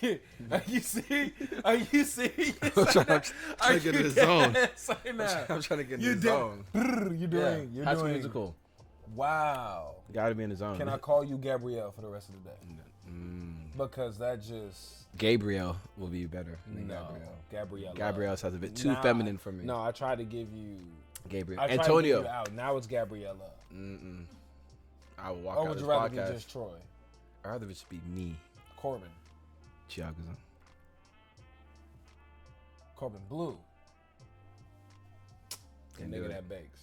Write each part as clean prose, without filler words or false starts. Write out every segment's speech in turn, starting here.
You see? You see? I'm trying to get in the zone. I'm trying to get in the zone. You're doing. You're High School doing. Musical. Wow. Gotta be in the zone. Can I call you Gabrielle for the rest of the day? Because that just Gabrielle will be better than no. Gabrielle. Gabrielle. Gabrielle sounds a bit too feminine for me. No, I tried to give you Gabriel. I tried to Antonio. give you out. Now it's Gabriella. I will walk Or out would this you rather podcast. be just Troy? I'd rather it just be me. Corbin. Chiagoza. Corbin Blue. The Can do nigga it. that bakes.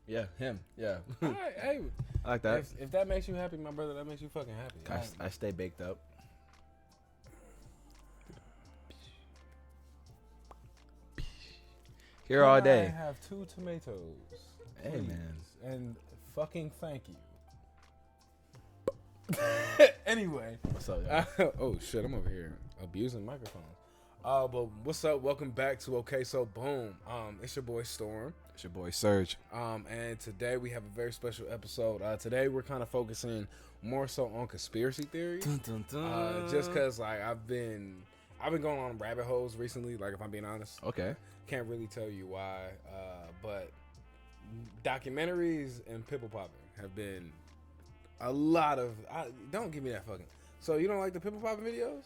Yeah, him. Yeah. All right, hey, I like that. if that makes you happy, my brother, that makes you fucking happy. I stay baked up. Here all day. I have 2 tomatoes. Hey, please? man. And fucking thank you. Anyway. What's up, y'all? Oh shit, I'm over here abusing microphones. But what's up? Welcome back to Okay So Boom. It's your boy Storm. It's your boy Serge. And today we have a very special episode. Today we're kind of focusing more so on conspiracy theories. Just cause like I've been going on rabbit holes recently, like if I'm being honest. Okay. Can't really tell you why. But documentaries and pimple popping have been a lot of don't give me that fucking. So you don't like the pimple popping videos?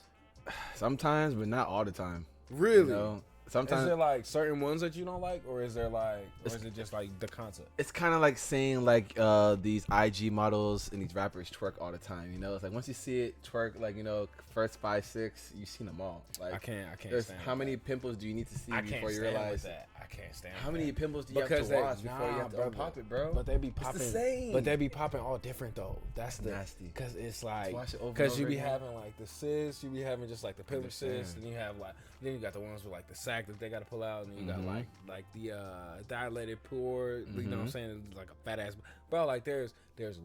Sometimes, but not all the time. Really? You know? Sometimes Is there like certain ones that you don't like, or is there like, or is it just like the concept? it's kind of like seeing like these IG models and these rappers twerk all the time. You know, it's like once you see it twerk, like first 5, 6, you've seen them all. Like I can't there's stand how many that. pimples do you need to see I can't before you stand realize with that. I can't stand how with many that. pimples do you Because have to watch before you have to bro, pop it, bro? But they be popping. the same. But they be popping all different though. That's the Nasty. Because it's like watch it over and because you over be again. having like the cyst, you be having just like the pimple Understand. cyst, and you have like then you got the ones with like the sac that they got to pull out, and you got like the dilated pore. You know what I'm saying? Like a fat ass, bro. Like there's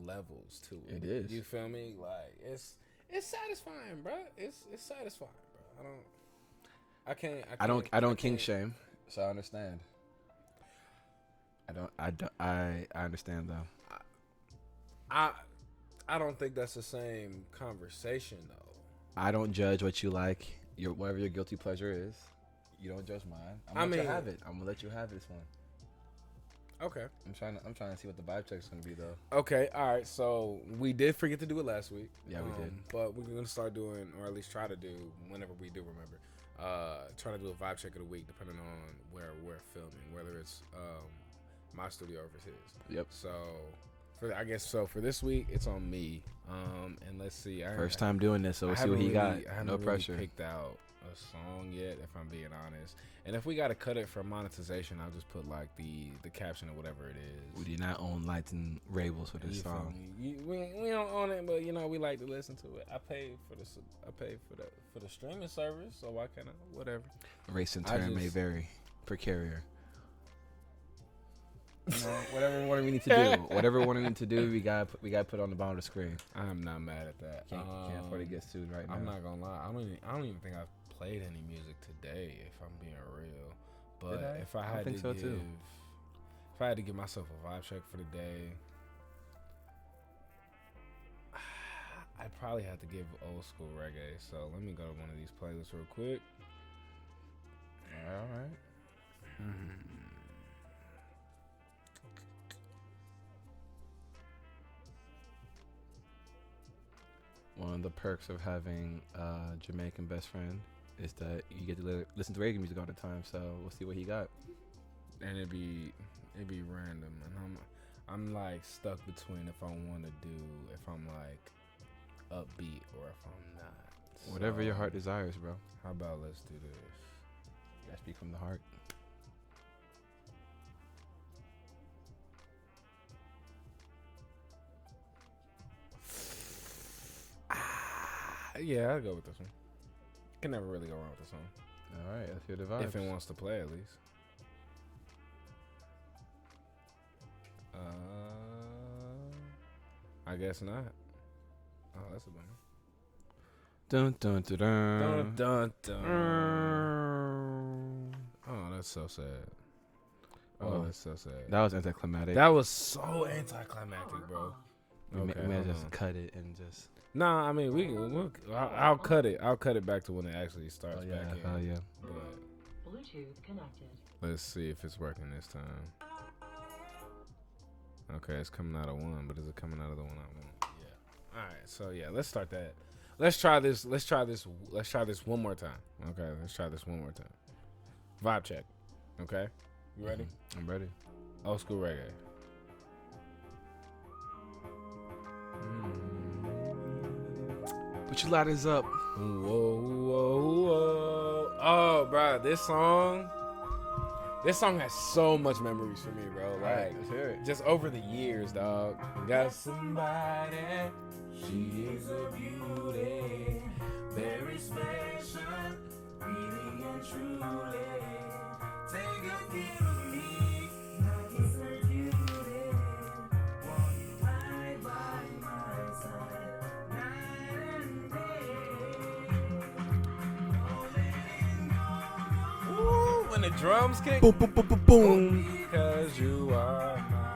levels to it. It is. You feel me? Like it's satisfying, bro. It's satisfying, bro. I don't kink shame, so I understand. I understand though. I don't think that's the same conversation though. I don't judge what you like. Whatever your guilty pleasure is, you don't judge mine. I'm gonna let you have it. I'm gonna let you have this one. Okay. I'm trying to see what the vibe check is gonna be though. Okay. All right. So we did forget to do it last week. Yeah, we did. But we're gonna start doing, or at least try to do, whenever we do remember, try to do a vibe check of the week, depending on where we're filming, whether it's my studio or if it's his. Yep. So for this week, it's on me. And let's see. First time doing this, so we'll see what he got. No pressure. I haven't picked out a song yet, if I'm being honest. And if we gotta cut it for monetization, I'll just put like the caption or whatever it is. We do not own lights and labels for this song. We don't own it, but we like to listen to it. I paid for the streaming service, so why can't I? Whatever. Race and term may vary per carrier. You know, whatever one we need to do, we got put on the bottom of the screen. I'm not mad at that. Can't afford to get sued right now. I'm not gonna lie. I don't even think I've played any music today, if I'm being real. But if I had to give myself a vibe check for the day, I'd probably have to give old school reggae. So let me go to one of these playlists real quick. All right. One of the perks of having a Jamaican best friend is that you get to listen to reggae music all the time. So we'll see what he got. And it'd be random, and I'm like stuck between if I want to do if I'm like upbeat or if I'm not. Whatever your heart desires, bro. How about let's do this? I speak from the heart. Yeah, I'll go with this one. Can never really go wrong with this one. All right, let's hear the vibes. If it wants to play, at least. I guess not. Oh, that's a bummer. Dun dun dun dun. Dun dun dun. Oh, that's so sad. Oh, that's so sad. That was anticlimactic. That was so anticlimactic, bro. We may just cut it and just. Nah, I mean I'll cut it. I'll cut it back to when it actually starts back in. Oh yeah. But Bluetooth connected. let's see if it's working this time. Okay, it's coming out of one, but is it coming out of the one I want? Yeah. All right. So yeah, let's start that. Let's try this. Let's try this one more time. Okay. Let's try this one more time. Vibe check. Okay. You ready? I'm ready. Old school reggae. Put your lighters up. Whoa, whoa, whoa. Oh, bro, this song has so much memories for me, bro. Like, let's hear it. Just over the years, dog. Got somebody, she is a beauty, very special, really and truly. Take good care of me, like it's her duty. Won't you ride by my side, night and day? Ooh, when the drums kick, Boom, boom, boom, boom, boom. because you are mine.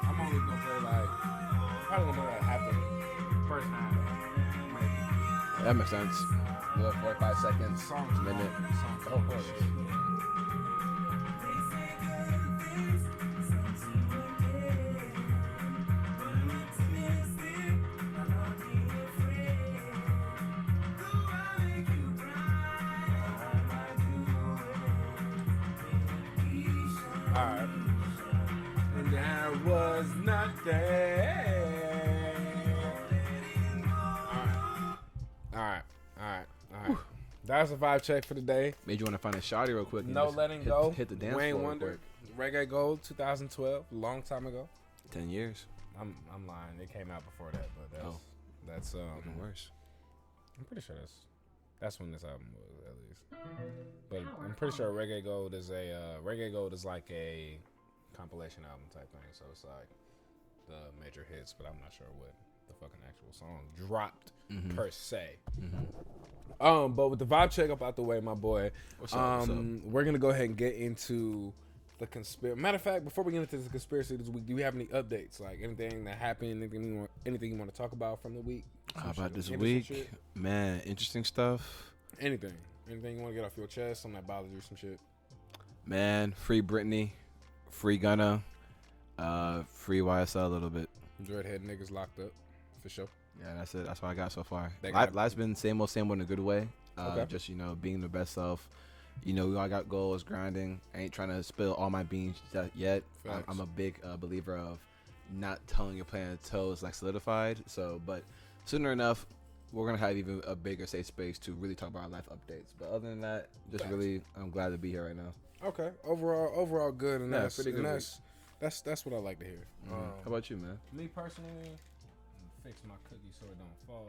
I'm only gonna play probably gonna play half the first half. Maybe. That makes sense. 4 or 5 seconds. Songs, minute. Songs, oh, course. Alright. And there was nothing. Alright. That was a vibe check for the day. Made you want to find a shawty real quick. No letting go. Hit the dance Wayne floor Wonder. Reggae Gold 2012. Long time ago. 10 years. I'm lying. It came out before that, but that's Even worse. I'm pretty sure that's when this album was, at least. But I'm pretty sure Reggae Gold is like a compilation album type thing. So it's like the major hits, but I'm not sure what the fucking actual song dropped per se. But with the vibe check up out the way, my boy, What's up? we're gonna go ahead and get into the conspiracy. Matter of fact, before we get into the conspiracy this week, do we have any updates? Like anything that happened, anything you want to talk about from the week? How about this week? Shit? Man, interesting stuff. Anything you want to get off your chest? Something that bothers you? Some shit? Man, free Britney, free Gunna, free YSL a little bit. Dreadhead niggas locked up, for sure. Yeah, that's it. That's what I got so far. got- Life's been same old in a good way. Okay. Just, being the best self. We all got goals, grinding. I ain't trying to spill all my beans yet. Facts. I'm a big believer of not telling your plan until it's like solidified. So, but sooner enough, we're going to have even a bigger safe space to really talk about our life updates. But other than that, just Facts. really, I'm glad to be here right now. Okay, overall good, and Yeah, that's pretty good that's what I like to hear. How about you, man? Me personally, fix my cookie so it don't fall.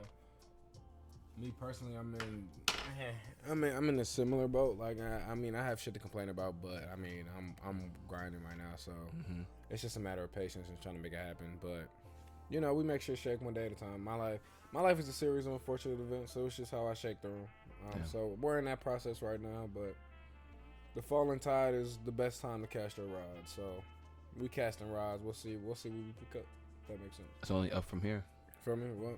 Me personally, I'm in a similar boat. Like I have shit to complain about, but I'm grinding right now, so it's just a matter of patience and trying to make it happen. But we make shit shake one day at a time. My life is a series of unfortunate events, so it's just how I shake through them. So we're in that process right now, but the falling tide is the best time to cast your rods. So we casting rods. We'll see what we pick up. If that makes sense. It's only up from here. Feel me? Well,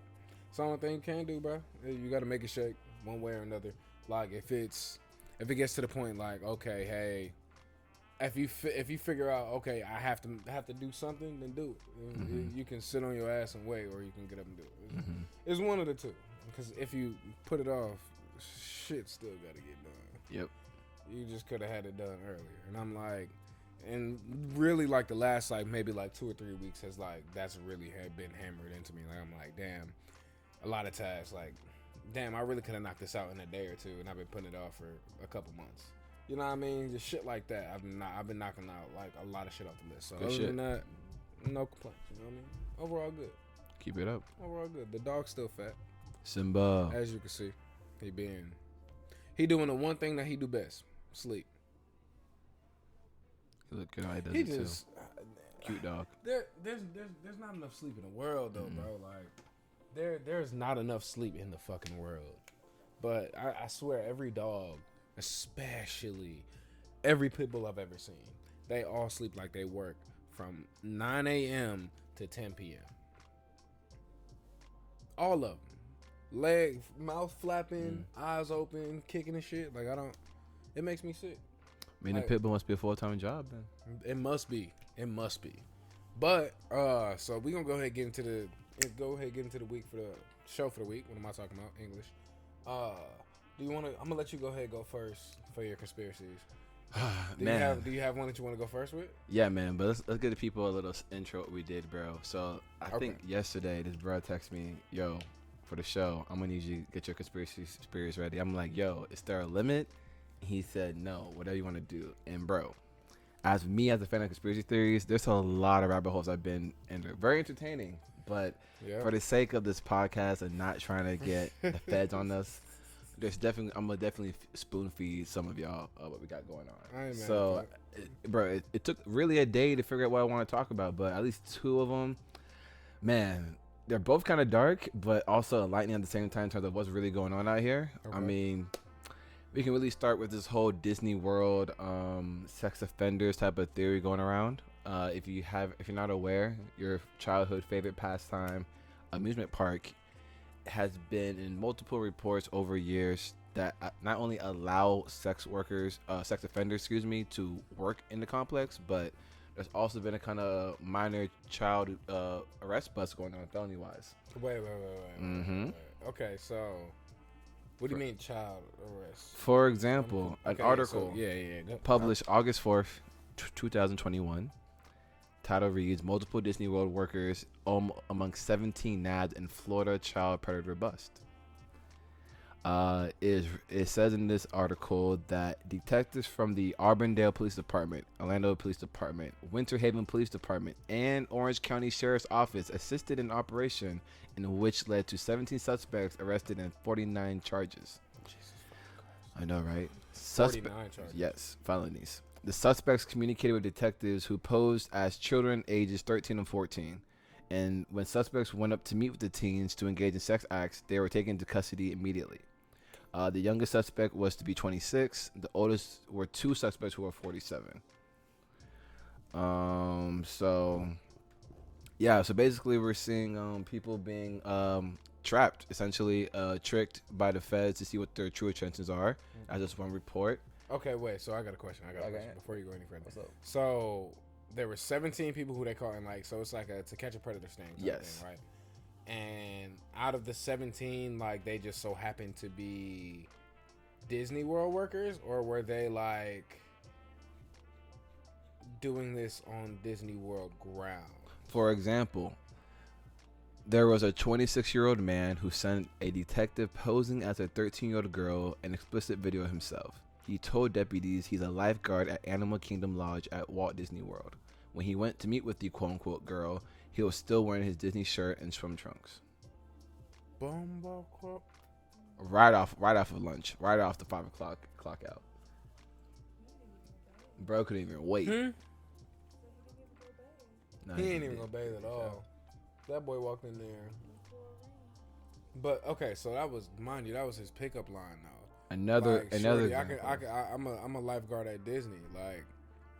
it's the only thing you can do, bro. You got to make it shake one way or another. Like if it gets to the point, like okay, hey, if you figure out, okay, I have to do something, then do it. You can sit on your ass and wait, or you can get up and do it. It's one of the two. Because if you put it off, shit still got to get done. Yep. You just could have had it done earlier. And I'm like, and really like the last maybe 2 or 3 weeks that's really had been hammered into me. Like I'm like, damn, a lot of tasks. Like, damn, I really could have knocked this out in a day or two, and I've been putting it off for a couple months. You know what I mean? Just shit like that. I've been knocking out like a lot of shit off the list. So other than that, no complaints. You know what I mean? Overall good. Keep it up. Overall good. The dog's still fat. Simba. As you can see, he doing the one thing that he do best: sleep. He look good. I does He it just, Cute dog. There's not enough sleep in the world though, bro. Like there's not enough sleep in the fucking world. But I swear, every dog, especially every pit bull I've ever seen, they all sleep like they work from 9 a.m. to 10 p.m. All of them. Leg, mouth flapping, eyes open, kicking and shit. Like, it makes me sick. I mean, like, the pit bull must be a full-time job then. It must be. But, so we gonna go ahead and get into the week for the show for the week. What am I talking about? English. I'm gonna let you go ahead and go first for your conspiracies. Do you have one that you want to go first with? Yeah, man. But let's give the people a little intro what we did, bro. So I think yesterday this bro texted me, yo, for the show, I'm gonna need you to get your conspiracy theories ready. I'm like, yo, is there a limit? He said, no, whatever you want to do. And bro, as a fan of conspiracy theories, there's a lot of rabbit holes I've been in. Very entertaining, but for the sake of this podcast and not trying to get the feds on us, I'm gonna definitely spoon feed some of y'all what we got going on. So, it took really a day to figure out what I want to talk about, but at least two of them, man, they're both kind of dark, but also enlightening at the same time in terms of what's really going on out here. I mean, we can really start with this whole Disney World sex offenders type of theory going around. If you're not aware, your childhood favorite pastime, amusement park, has been in multiple reports over years that not only allow sex offenders, to work in the complex, but there's also been a kind of minor child arrest bust going on felony wise. Wait. Okay, so what do you mean child arrest? For example, an article published August 4th, 2021. Title reads, multiple Disney World workers among 17 nabbed in Florida child predator bust. It says in this article that detectives from the Auburndale Police Department, Orlando Police Department, Winter Haven Police Department, and Orange County Sheriff's Office assisted in an operation in which led to 17 suspects arrested and 49 charges. Jesus Christ. I know, right? 49 charges. Yes, felonies. The suspects communicated with detectives who posed as children ages 13 and 14. And when suspects went up to meet with the teens to engage in sex acts, they were taken into custody immediately. The youngest suspect was to be 26. The oldest were two suspects who were 47. So basically we're seeing people being trapped, essentially tricked by the feds to see what their true intentions are. As just one report. Okay, wait. So I got a question. Before you go any further. What's up? So there were 17 people who they caught in, like, so it's like a To Catch a Predator sting. Yes. Thing, right? And out of the 17, like, they just so happened to be Disney World workers, or were they like doing this on Disney World ground? For example, there was a 26-year-old man who sent a detective posing as a 13-year-old girl an explicit video of himself. He told deputies he's a lifeguard at Animal Kingdom Lodge at Walt Disney World. When he went to meet with the quote-unquote girl, he was still wearing his Disney shirt and swim trunks. Right off of lunch, right off the 5 o'clock clock out. Bro couldn't even wait. No, he ain't even gonna bathe at all. That boy walked in there. But okay, so that was his pickup line though. Another example. I'm a lifeguard at Disney. Like,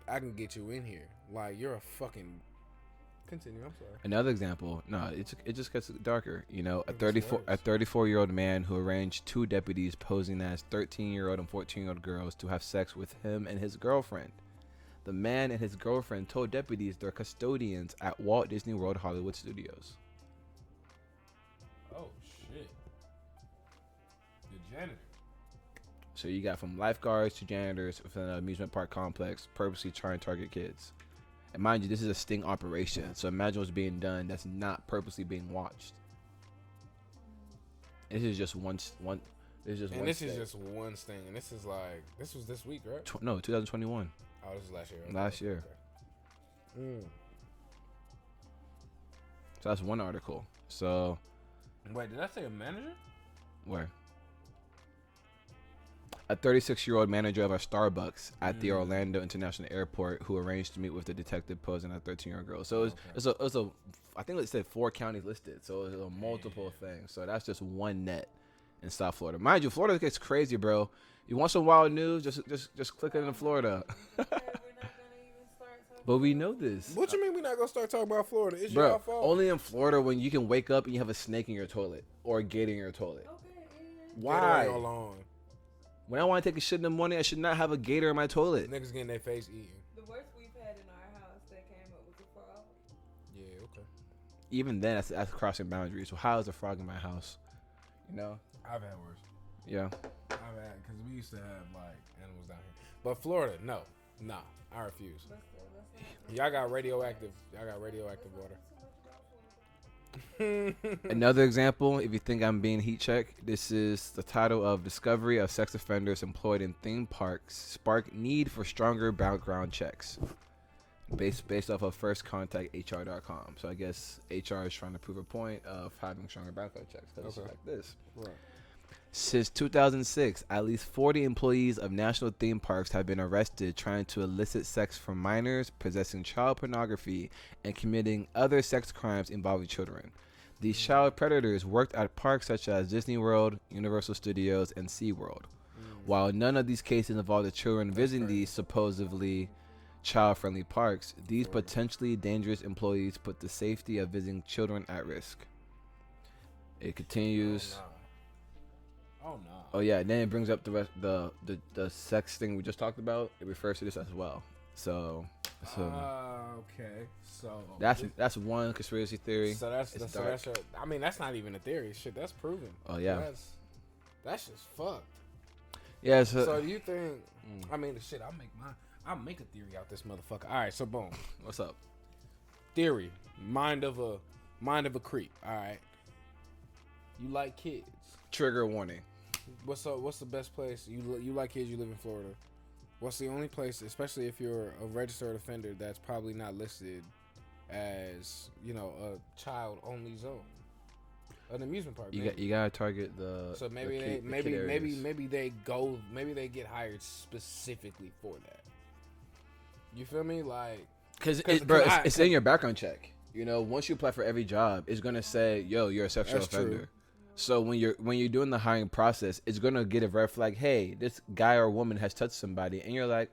I can get you in here. Like, you're a fucking. Continue. I'm sorry. Another example. No, it just gets darker. You know, a 34-year-old man who arranged two deputies posing as 13-year-old and 14-year-old girls to have sex with him and his girlfriend. The man and his girlfriend told deputies they're custodians at Walt Disney World Hollywood Studios. Oh shit! The janitor. So you got from lifeguards to janitors within an amusement park complex purposely trying to target kids. And mind you, this is a sting operation. So imagine what's being done that's not purposely being watched. This is just one. This is just one sting. And this was this week, right? 2021. Oh, this is last year. Last year. Okay. So that's one article. So. Wait, did I say a manager? Where? a 36-year-old manager of a Starbucks at the Orlando International Airport who arranged to meet with the detective posing a 13-year-old girl. So it's a I think it said 4 counties listed. So it's a multiple things. So that's just one net in South Florida. Mind you, Florida gets crazy, bro. You want some wild news? Just click it in Florida. But we know this. What you mean we're not gonna start talking about Florida? It's Bro, your fault. only in Florida when you can wake up and you have a snake in your toilet or a gator in your toilet. Why? When I want to take a shit in the morning, I should not have a gator in my toilet. Niggas getting their face eaten. The worst we've had in our house that came up was a frog. Yeah, okay. Even then, that's crossing boundaries. So how is a frog in my house? You know? I've had worse. Yeah. I've had, because we used to have, like, animals down here. But Florida, no. Nah, I refuse. Y'all got radioactive water. Another example, if you think I'm being heat checked, this is the title of Discovery of Sex Offenders Employed in Theme Parks Spark Need for Stronger Background Checks. Based off of firstcontacthr.com. So I guess HR is trying to prove a point of having stronger background checks. Because it's like this. Right. Since 2006, at least 40 employees of national theme parks have been arrested trying to elicit sex from minors, possessing child pornography, and committing other sex crimes involving children. These child predators worked at parks such as Disney World, Universal Studios, and SeaWorld. While none of these cases involved the children visiting these supposedly child-friendly parks, these potentially dangerous employees put the safety of visiting children at risk. It continues. Oh no. Oh yeah, and then it brings up the sex thing we just talked about. It refers to this as well. So okay. So that's one conspiracy theory. So that's I mean, that's not even a theory. Shit, that's proven. Oh yeah. That's just fucked. Yeah. So do you think? I mean, shit. I'll make a theory out this motherfucker. All right. So boom. What's up? Theory. Mind of a creep. All right. You like kids. Trigger warning. What's the best place? You like kids, you live in Florida. What's the only place, especially if you're a registered offender, that's probably not listed as, a child only zone? An amusement park. You gotta target the. So maybe they get hired specifically for that. You feel me? Like, it's in your background check. Once you apply for every job, it's gonna say, "Yo, you're a sexual offender." True. So when you're doing the hiring process, it's gonna get a red flag. Hey, this guy or woman has touched somebody, and you're like,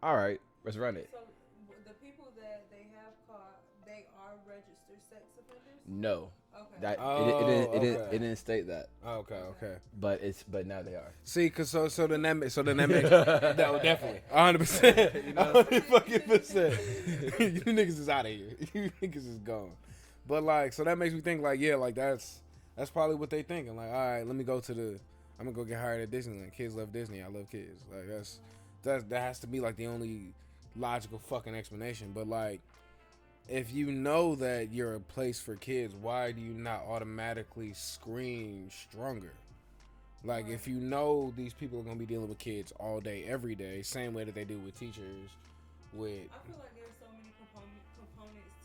all right, let's run it. So the people that they have caught, they are registered sex offenders? No. Okay. It didn't state that. Okay. But now they are. See, cause so then that makes no, definitely 100%. 100%. You niggas is out of here. You niggas is gone. But like, so that makes me think like, yeah, like that's probably what they thinking. Like, all right, I'm gonna go get hired at Disneyland. Kids love Disney. I love kids. Like that has to be like the only logical fucking explanation. But like, if you know that you're a place for kids, why do you not automatically screen stronger? Like, if you know these people are gonna be dealing with kids all day, every day, same way that they do with teachers. I feel like there's so many components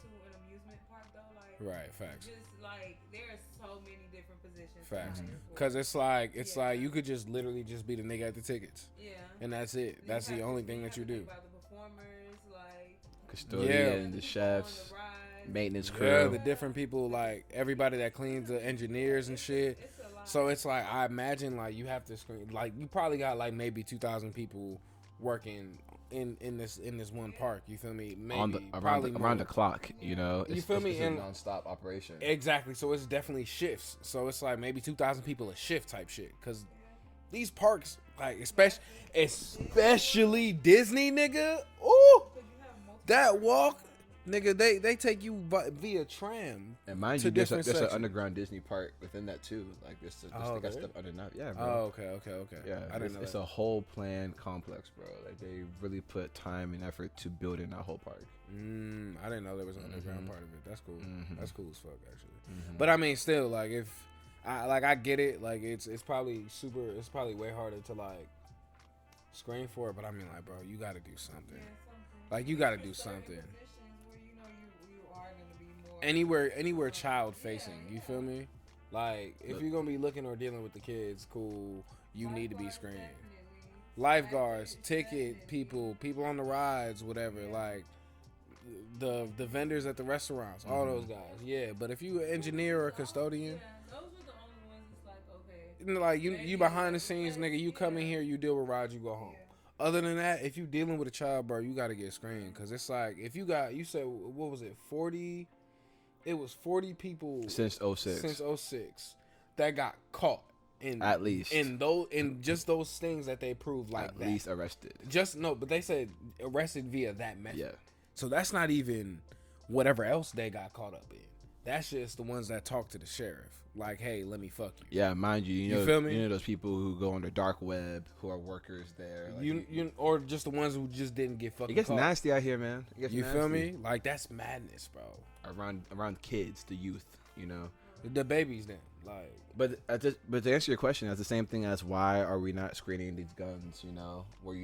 to an amusement park though. Like, right, facts. Just like there's so many different positions. Facts. Because it's like you could just literally just be the nigga at the tickets. Yeah. And that's it. That's the only thing that you do. About the performers, like custodian, the chefs, maintenance crew. Yeah, the different people, like everybody that cleans, the engineers and shit. So it's like, I imagine like you have to screen, like you probably got like maybe 2,000 people working in this one park. You feel me? Maybe around the clock. You feel me? It's a non-stop operation. Exactly. So it's definitely shifts. So it's like maybe 2,000 people a shift type shit. Because these parks, like especially Disney, nigga. Ooh, that walk, nigga. They take you via tram. And mind you, there's an underground Disney park within that too. Like this they got stuff under that. Yeah, bro. Oh, okay. Yeah, I didn't know it's a whole planned complex, bro. Like they really put time and effort to build in that whole park. I didn't know there was an underground part of it. That's cool. That's cool as fuck, actually. But I mean, still, like if I get it, like it's probably way harder to like screen for it. But I mean, like, bro, you got to do something. Like you got to do something. Anywhere child facing, you feel me? Like if you're gonna be looking or dealing with the kids, cool, you need to be screened. lifeguards, ticket people, people on the rides, whatever. Like the vendors at the restaurants, all those guys. Yeah, but if you an engineer or a custodian. Those were the only ones. It's like, okay. Like you behind the scenes, nigga. You come in here, you deal with rides, you go home. Other than that, if you dealing with a child, bro, you gotta get screened because it's like if you said what was it, 40? It was 40 people since 06. Since 06 that got caught at least in just those things that they proved like at that. least arrested. But they said arrested via that method. Yeah. So that's not even whatever else they got caught up in. That's just the ones that talk to the sheriff. Like, hey, let me fuck you. Yeah, mind you, you know, feel me? You know those people who go on the dark web who are workers there. Like, you or just the ones who just didn't get fucking. It gets caught. nasty out here, man. You feel me? Like that's madness, bro. Around kids, the youth, you know, the babies. Then, like, but to answer your question, that's the same thing as why are we not screening these guns? You know, where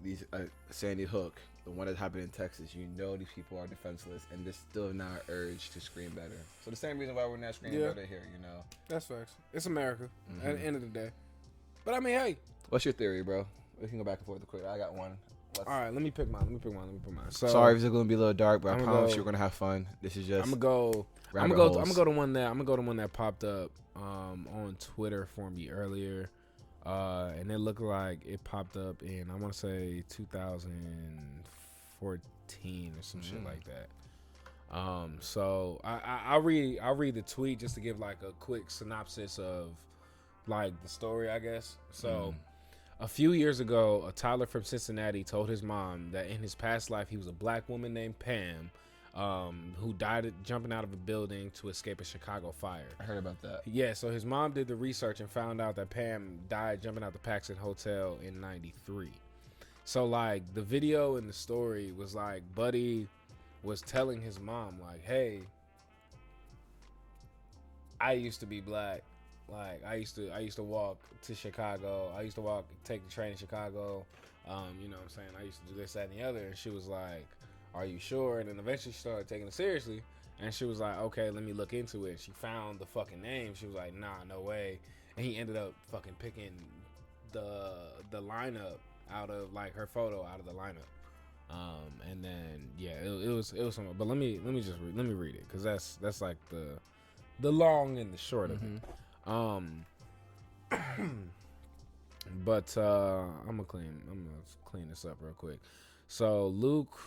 these Sandy Hook, the one that happened in Texas, these people are defenseless, and there's still not urge to screen better. So the same reason why we're not screening better here, you know. That's facts. It's America at the end of the day. But I mean, hey, what's your theory, bro? We can go back and forth quick. I got one. All right, let me pick mine. So, sorry if it's gonna be a little dark, but I promise you're gonna have fun. This is just. I'm gonna go to one that popped up on Twitter for me earlier, and it looked like it popped up in I want to say 2014 or some shit like that. So I'll read the tweet just to give like a quick synopsis of like the story, I guess. So. A few years ago, a toddler from Cincinnati told his mom that in his past life he was a black woman named Pam who died jumping out of a building to escape a Chicago fire. I heard about that. Yeah, so his mom did the research and found out that Pam died jumping out the Paxton Hotel in 93. So, like, the video and the story was like Buddy was telling his mom, like, hey, I used to be black. Like I used to walk to Chicago. I used to take the train to Chicago. You know what I'm saying? I used to do this, that, and the other. And she was like, are you sure? And then eventually she started taking it seriously. And she was like, okay, let me look into it. She found the fucking name. She was like, nah, no way. And he ended up fucking picking the lineup out of like her photo out of the lineup. And then yeah, it was something. But let me read it because that's like the long and the short of it. But I'm gonna clean this up real quick. So Luke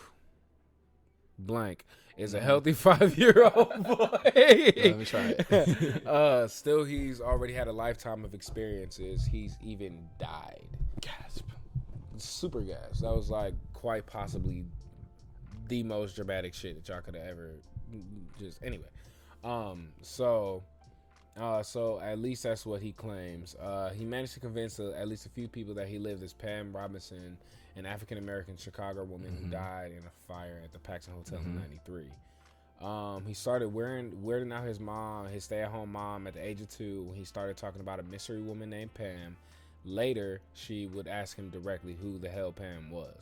blank is a healthy 5-year-old boy. Let me try it. Still, he's already had a lifetime of experiences. He's even died. Gasp. Super gas. That was like quite possibly the most dramatic shit that y'all could have ever. Just anyway. So at least that's what he claims. He managed to convince at least a few people that he lived as Pam Robinson, an African-American Chicago woman who died in a fire at the Paxton Hotel in 93. He started weirding out his mom, his stay-at-home mom, at the age of 2 when he started talking about a mystery woman named Pam. Later, she would ask him directly who the hell Pam was.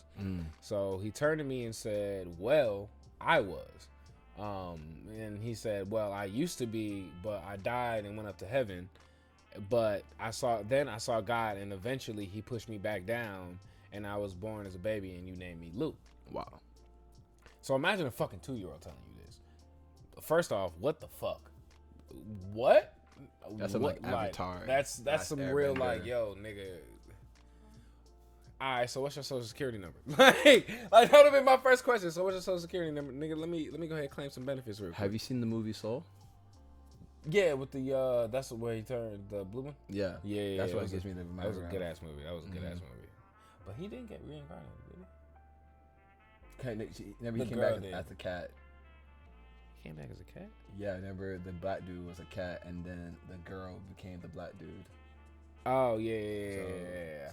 So he turned to me and said, well, I was. And he said, well, I used to be, but I died and went up to heaven. But I saw God, and eventually he pushed me back down, and I was born as a baby, and you named me Luke. Wow. So imagine a fucking 2-year-old telling you this. First off, what the fuck? What? That's some like Avatar. That's some real like, yo, nigga. All right, so what's your social security number? like that would have been my first question. So what's your social security number, nigga? Let me go ahead and claim some benefits real quick. Have you seen the movie Soul? Yeah, with the that's where he turned the blue one. Yeah. That's what gives me the. That was a good ass movie. But he didn't get reincarnated, did he? Never came back as a cat. He came back as a cat? Yeah, remember the black dude was a cat, and then the girl became the black dude. Oh yeah.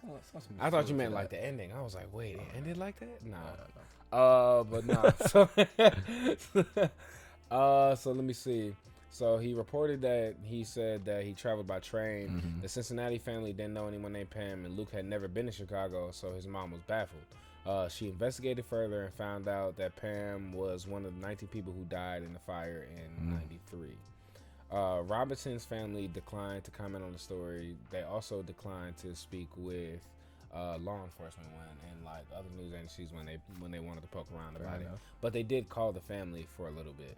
I thought you meant like the ending. I was like, wait, it ended like that? Nah. But nah. So let me see. So he reported that he said that he traveled by train. The Cincinnati family didn't know anyone named Pam, and Luke had never been to Chicago, so his mom was baffled. She investigated further and found out that Pam was one of the 19 people who died in the fire in 93. Robinson's family declined to comment on the story. They also declined to speak with law enforcement when, and like other news agencies when they wanted to poke around about it. But they did call the family for a little bit.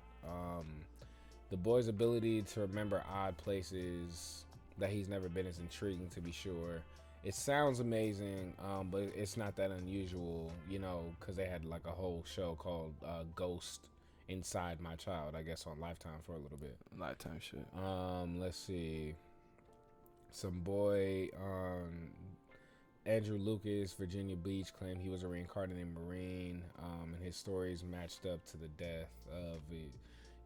The boy's ability to remember odd places that he's never been is intriguing, to be sure. It sounds amazing, but it's not that unusual, you know, because they had like a whole show called Ghost Inside My Child, I guess, on Lifetime for a little bit. Lifetime shit. Let's see. Some boy, Andrew Lucas, Virginia Beach, claimed he was a reincarnated Marine, and his stories matched up to the death of a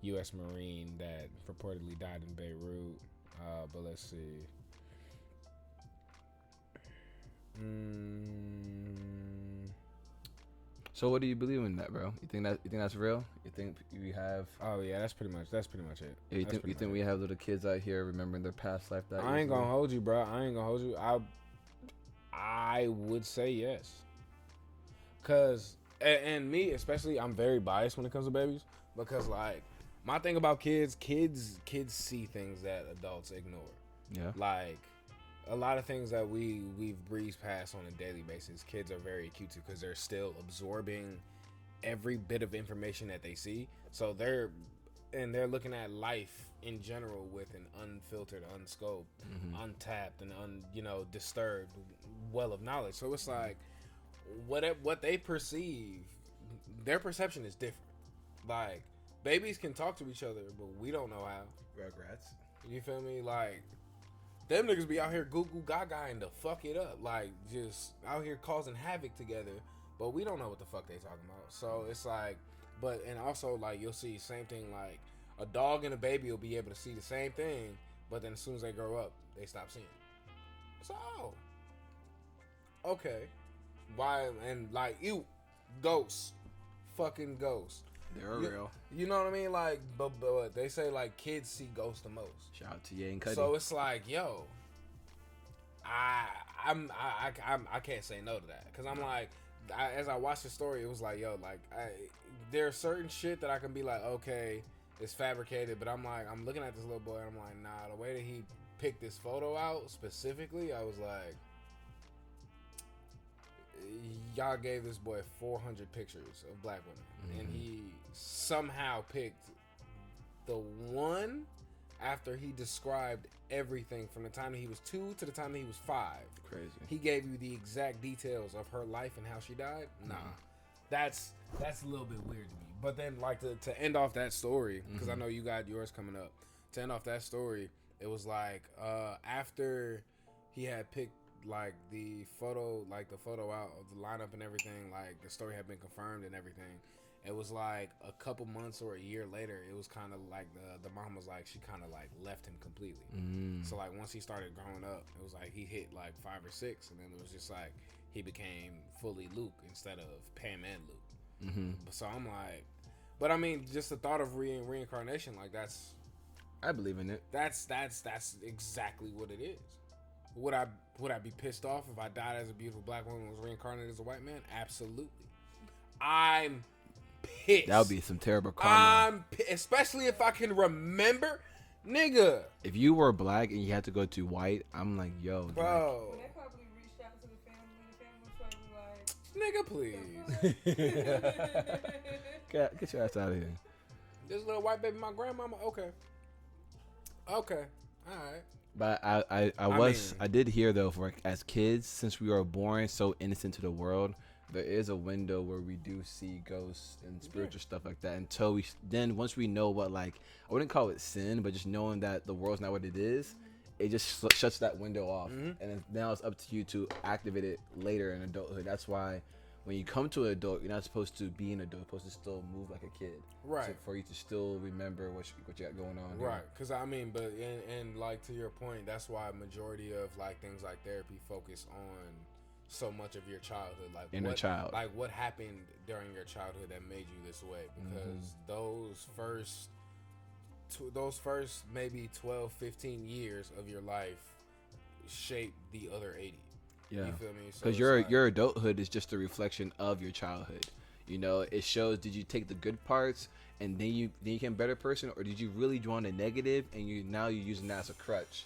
U.S. Marine that reportedly died in Beirut. But let's see. So what do you believe in that, bro? You think that's real? You think we have? Oh yeah, that's pretty much it. Yeah, you think we have little kids out here remembering their past life? That I ain't gonna hold you, bro. I would say yes. Cause and me especially, I'm very biased when it comes to babies because like my thing about kids see things that adults ignore. Yeah. Like a lot of things that we've breezed past on a daily basis, kids are very acute to because they're still absorbing every bit of information that they see. So they're looking at life in general with an unfiltered, unscoped, untapped, and disturbed well of knowledge. So it's like what they perceive, their perception is different. Like babies can talk to each other, but we don't know how. Rugrats. You feel me? Like them niggas be out here goo goo gaga and to fuck it up, like just out here causing havoc together, but we don't know what the fuck they talking about. So it's like, and also like you'll see same thing, like a dog and a baby will be able to see the same thing, but then as soon as they grow up, they stop seeing it. So okay, why? And like you, ghosts, fucking ghosts. They're real. You know what I mean? Like, but they say like kids see ghosts the most. Shout out to Ye and Cuddy. So it's like, yo, I can't say no to that because I'm like, as I watched the story, it was like, yo, like there's certain shit that I can be like, okay, it's fabricated, but I'm like, I'm looking at this little boy, and I'm like, nah, the way that he picked this photo out specifically, I was like, y'all gave this boy 400 pictures of black women, and he somehow picked the one after he described everything from the time that he was 2 to the time that he was 5. Crazy. He gave you the exact details of her life and how she died. Nah, that's a little bit weird to me. But then, like to end off that story, because I know you got yours coming up. To end off that story, it was like after he had picked like the photo out of the lineup and everything, like the story had been confirmed and everything. It was like a couple months or a year later, it was kind of like the mom was like, she kind of like left him completely. So like once he started growing up, it was like he hit like 5 or 6, and then it was just like he became fully Luke instead of Pam and Luke. So I'm like, but I mean, just the thought of reincarnation, like I believe in it. That's exactly what it is. Would I be pissed off if I died as a beautiful black woman and was reincarnated as a white man? Absolutely. I'm pissed. That would be some terrible karma. Especially if I can remember, nigga. If you were black and you had to go to white, I'm like, yo, bro. When they probably reached out to the family was probably Nigga, please. Get your ass out of here. This little white baby, my grandmama. Okay, all right. But I did hear though, for as kids, since we were born so innocent to the world, there is a window where we do see ghosts and spiritual stuff like that. Until once we know what, like, I wouldn't call it sin, but just knowing that the world's not what it is, it just shuts that window off. And then now it's up to you to activate it later in adulthood. That's why when you come to an adult, you're not supposed to be an adult. You're supposed to still move like a kid. Right. So for you to still remember what you got going on. Right. Because, I mean, but, and like, to your point, that's why majority of, like, things like therapy focus on so much of your childhood. Like, inner child. Like, what happened during your childhood that made you this way? Because those first maybe 12, 15 years of your life shape the other 80. Yeah, you feel me? Because your adulthood is just a reflection of your childhood. You know, it shows, did you take the good parts and then you became a better person, or did you really draw on the negative and you're using that as a crutch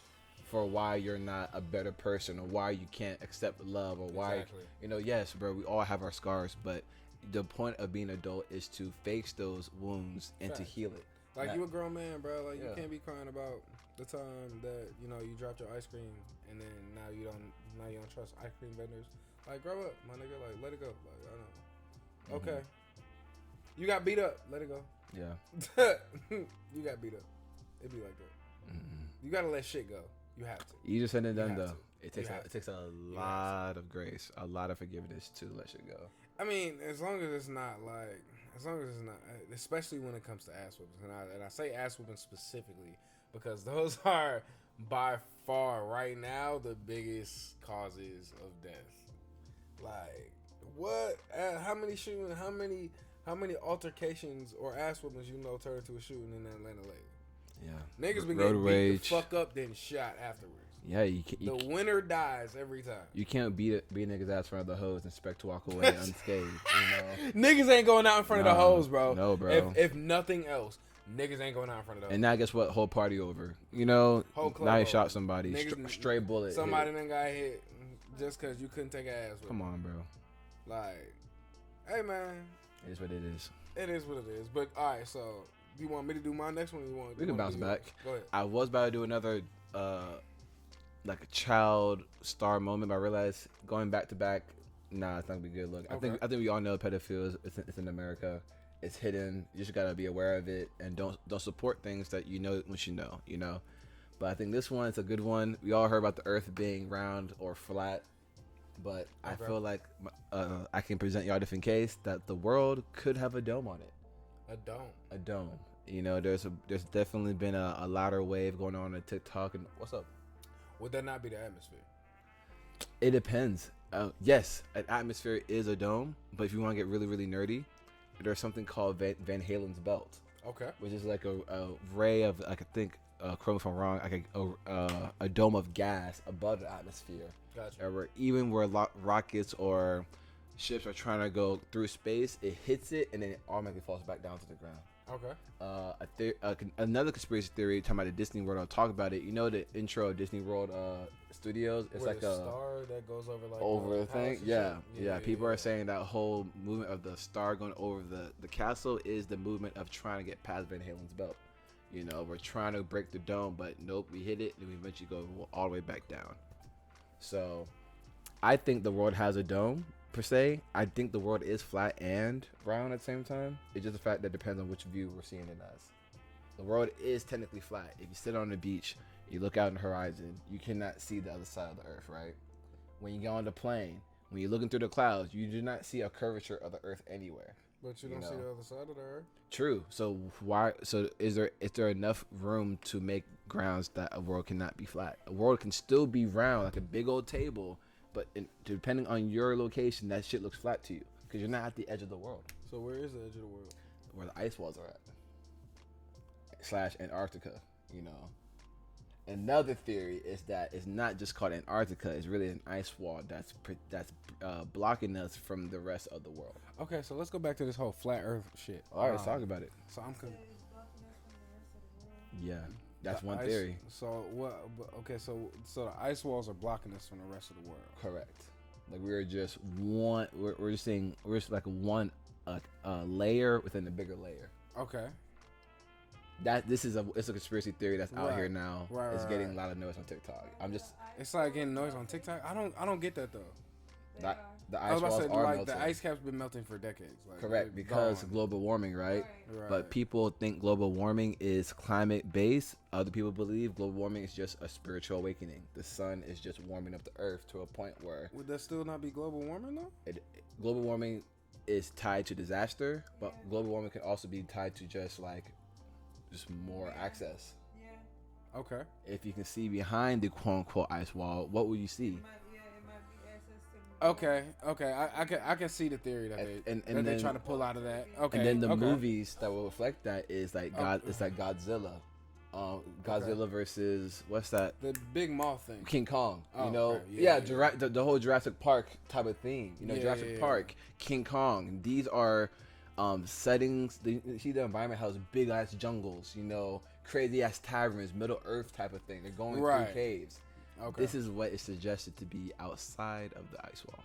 for why you're not a better person or why you can't accept love or why yes, bro, we all have our scars, but the point of being an adult is to face those wounds and to heal it. Like, you a grown man, bro. Like, you can't be crying about the time that, you know, you dropped your ice cream and then now you don't trust ice cream vendors. Like, grow up, my nigga. Like, let it go. Like, I don't know. Okay. You got beat up. Let it go. Yeah. You got beat up. It be like that. You gotta let shit go. You have to. Easier said than done, though. It takes a lot of grace, a lot of forgiveness to let shit go. I mean, as long as it's not, especially when it comes to ass whoopings, and I say ass whoopings specifically because those are by far right now the biggest causes of death. Like, what? How many altercations or ass whoopings turn into a shooting in Atlanta lately? Yeah, niggas been getting beat the fuck up, then shot afterwards. Yeah, the winner dies every time. You can't beat a nigga's ass in front of the hoes and expect to walk away unscathed. Niggas ain't going out in front of the hoes, bro. No, bro. If nothing else, niggas ain't going out in front of the hoes. And now guess what? Whole party over. Now you shot somebody. Niggas, stray bullet. Somebody then got hit just because you couldn't take an ass with. Come on, bro. Like, hey, man. It is what it is. It is what it is. But, all right, so you want me to do my next one? Or we can bounce back. Go ahead. I was about to do another like a child star moment, but I realized going back to back, nah, it's not gonna be good. Look, okay. I think we all know pedophiles. It's in America. It's hidden. You just gotta be aware of it and don't support things that you know once you know. But I think this one is a good one. We all heard about the Earth being round or flat, but I feel like I can present y'all a different case that the world could have a dome on it. A dome. There's definitely been a louder wave going on TikTok and what's up. Would that not be the atmosphere? It depends. Yes, an atmosphere is a dome, but if you want to get really, really nerdy, there's something called Van Halen's belt. Okay. Which is like a ray of, I think, correct me if I'm wrong, like a dome of gas above the atmosphere. Gotcha. Where rockets or ships are trying to go through space, it hits it and then it automatically falls back down to the ground. Okay. Another conspiracy theory talking about the Disney World. I'll talk about it. The intro of Disney World Studios. It's like a star that goes over the thing. Yeah. People are saying that whole movement of the star going over the castle is the movement of trying to get past Van Halen's belt. We're trying to break the dome, but nope, we hit it and we eventually go all the way back down. So, I think the world has a dome. Per se, I think the world is flat and round at the same time. It's just the fact that depends on which view we're seeing it as. The world is technically flat. If you sit on the beach, you look out on the horizon, you cannot see the other side of the earth, right? When you go on the plane, when you're looking through the clouds, you do not see a curvature of the earth anywhere. But you don't see the other side of the earth? True. So is there enough room to make grounds that a world cannot be flat? A world can still be round, like a big old table. But depending on your location, that shit looks flat to you because you're not at the edge of the world. So where is the edge of the world? Where the ice walls are at. / Antarctica, Another theory is that it's not just called Antarctica. It's really an ice wall that's blocking us from the rest of the world. Okay, so let's go back to this whole flat Earth shit. All right, let's talk about it. So I'm Yeah. That's one theory. So what? Okay, so the ice walls are blocking us from the rest of the world. Correct. Like we're just one. We're just saying we're just like one layer within a bigger layer. Okay. It's a conspiracy theory that's out here now. It's getting a lot of noise on TikTok. It's like getting noise on TikTok. I don't get that though. The ice walls are melting. The ice cap's been melting for decades. Correct, because global warming, right? But people think global warming is climate based. Other people believe global warming is just a spiritual awakening. The sun is just warming up the earth to a point where. Would that still not be global warming though? Global warming is tied to disaster, but global warming can also be tied to just more access. Yeah. Okay. If you can see behind the quote unquote ice wall, what would you see? Okay, I can see the theory that they're trying to pull out of that. Okay, and then the movies that will reflect that is like it's like Godzilla, Godzilla versus what's that? The big moth thing. King Kong. The whole Jurassic Park type of theme. Jurassic Park, King Kong. These are settings. You see the environment has big ass jungles. crazy ass taverns, Middle Earth type of thing. They're going through caves. Okay. This is what is suggested to be outside of the ice wall.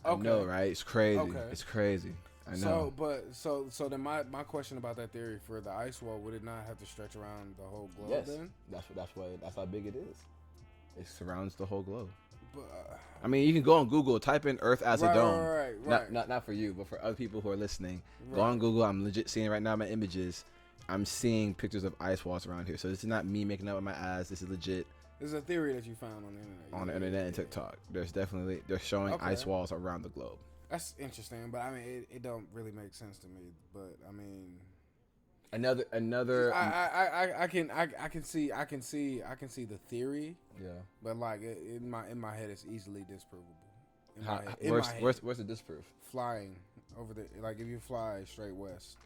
I know, right? It's crazy. Okay. It's crazy. I know. So then my question about that theory for the ice wall, would it not have to stretch around the whole globe? Yes. Then? That's how big it is. It surrounds the whole globe. But, I mean, you can go on Google, type in Earth as a dome. Right. Not for you, but for other people who are listening. Go on Google. I'm legit seeing right now my images. I'm seeing pictures of ice walls around here. So this is not me making up with my ass. This is legit. This is a theory that you found on the internet. On the internet and TikTok. They're showing ice walls around the globe. That's interesting, but I mean, it don't really make sense to me. But I mean, another. I can see the theory. Yeah. But like in my head, it's easily disprovable. Where's the disproof? Flying over the like if you fly straight west,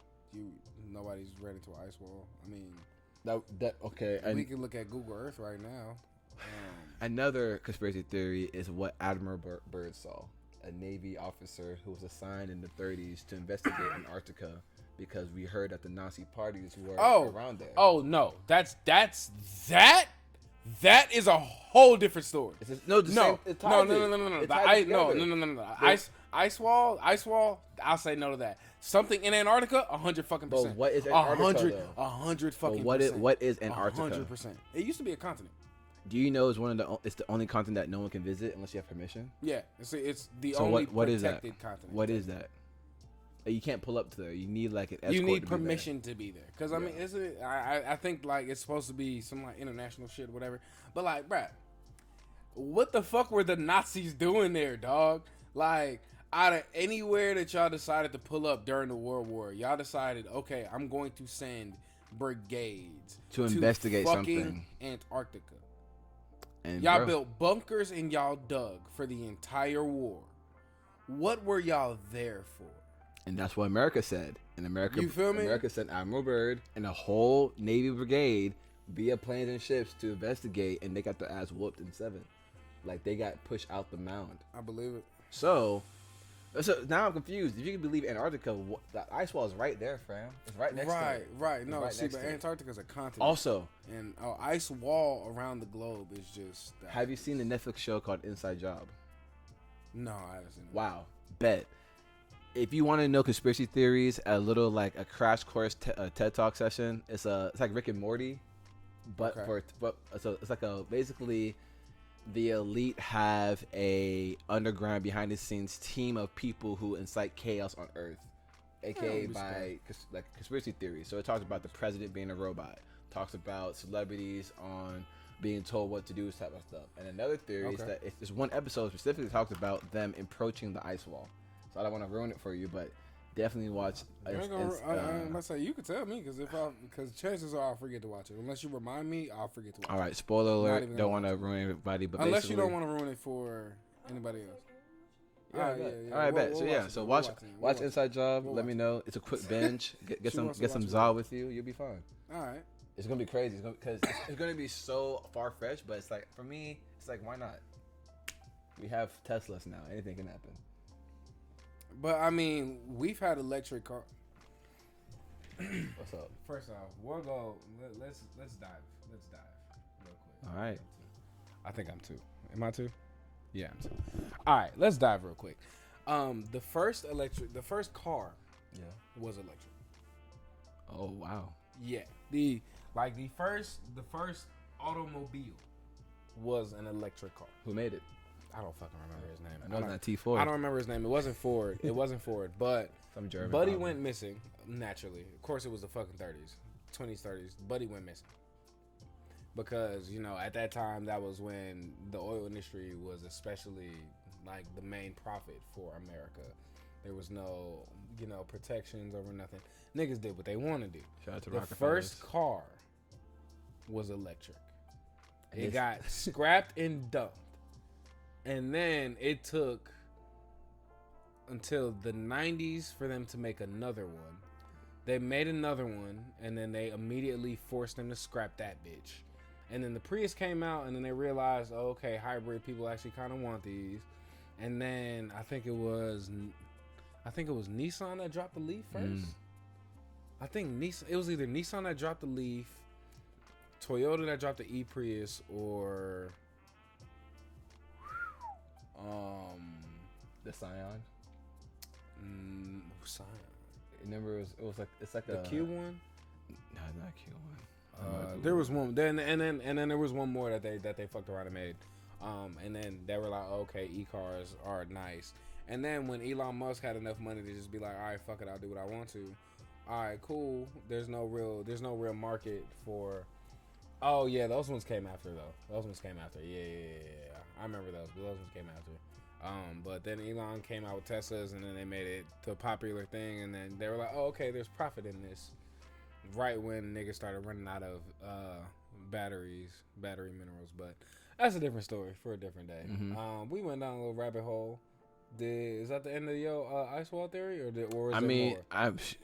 nobody's ran into an ice wall. I mean. That okay. We can look at Google Earth right now. Another conspiracy theory is what Admiral Byrd saw. A Navy officer who was assigned in the 30s to investigate Antarctica because we heard that the Nazi parties were around there. Oh no, that is a whole different story. No. Ice wall. I'll say no to that. Something in Antarctica, 100%. But what is Antarctica? 100 fucking. What is Antarctica? 100%. It used to be a continent. Do you know it's the only continent that no one can visit unless you have permission? Yeah, it's the only protected continent. What is that? You can't pull up to there. You need like an escort. You need permission to be there. Because I mean, I think like it's supposed to be some like international shit or whatever. But like, bruh, what the fuck were the Nazis doing there, dog? Like, out of anywhere that y'all decided to pull up during the World War, y'all decided, okay, I'm going to send brigades to investigate something. Antarctica. And y'all built bunkers and y'all dug for the entire war. What were y'all there for? And that's what America said. And America, you feel me? America sent Admiral Byrd and a whole Navy brigade via planes and ships to investigate, and they got their ass whooped in 7. Like, they got pushed out the mound. I believe it. So now I'm confused. If you can believe Antarctica, the ice wall is right there, fam. It's right next to it. Right. No, see, but Antarctica's a continent. Also. And ice wall around the globe is just... Have you seen the Netflix show called Inside Job? No, I haven't seen it. Wow. Bet. If you want to know conspiracy theories, a little like a crash course TED Talk session, it's like Rick and Morty, but it's like basically the elite have a underground behind the scenes team of people who incite chaos on Earth, aka by like conspiracy theories. So it talks about the president being a robot, talks about celebrities on being told what to do, type of stuff. And another theory is that there's one episode specifically talks about them approaching the ice wall. So I don't want to ruin it for you, but definitely watch. I'm gonna say you can tell me because chances are I'll forget to watch it. Unless you remind me, I'll forget to watch it. All right, spoiler alert. Don't want to ruin everybody, but unless you don't want to ruin it for anybody else. Yeah. All right, So watch Inside Job. Let me know. It's a quick binge. Get some Zaw with you. You'll be fine. All right. It's gonna be crazy because it's gonna be so far fetched, but it's like for me, it's like why not? We have Teslas now. Anything can happen. But I mean, we've had electric car. What's up? First off, we'll go. Let's dive. Let's dive real quick. All right. I think I'm 2. Am I 2? Yeah, I'm 2. All right, let's dive real quick. The first car, was electric. Oh wow. Yeah. The first automobile was an electric car. Who made it? I don't fucking remember his name. I know it's not T4. I don't remember his name. It wasn't Ford. But some German. Buddy went missing naturally. Of course, it was the fucking 20s, 30s. Buddy went missing because at that time that was when the oil industry was especially like the main profit for America. There was no protections over nothing. Niggas did what they want to do. Shout out to the first car was electric. It got scrapped and dumped. And then it took until the 90s for them to make another one. They made another one, and then they immediately forced them to scrap that bitch. And then the Prius came out, and then they realized, hybrid people actually kind of want these. And then I think it was Nissan that dropped the Leaf first. I think Nissan. It was either Nissan that dropped the Leaf, Toyota that dropped the E-Prius, or the Scion. Scion. Remember, it was like it's like the Q1. No, not Q1. There was one. Then there was one more that they fucked around and made. And then they were like, okay, e-cars are nice. And then when Elon Musk had enough money to just be like, all right, fuck it, I'll do what I want to. All right, cool. There's no real market for. Oh yeah, those ones came after though. Those ones came after. Yeah. I remember those, but those ones came after. But then Elon came out with Teslas, and then they made it to a popular thing, and then they were like, oh, okay, there's profit in this. Right when niggas started running out of battery minerals, but that's a different story for a different day. Mm-hmm. We went down a little rabbit hole. Is that the end of your ice wall theory, or is there more?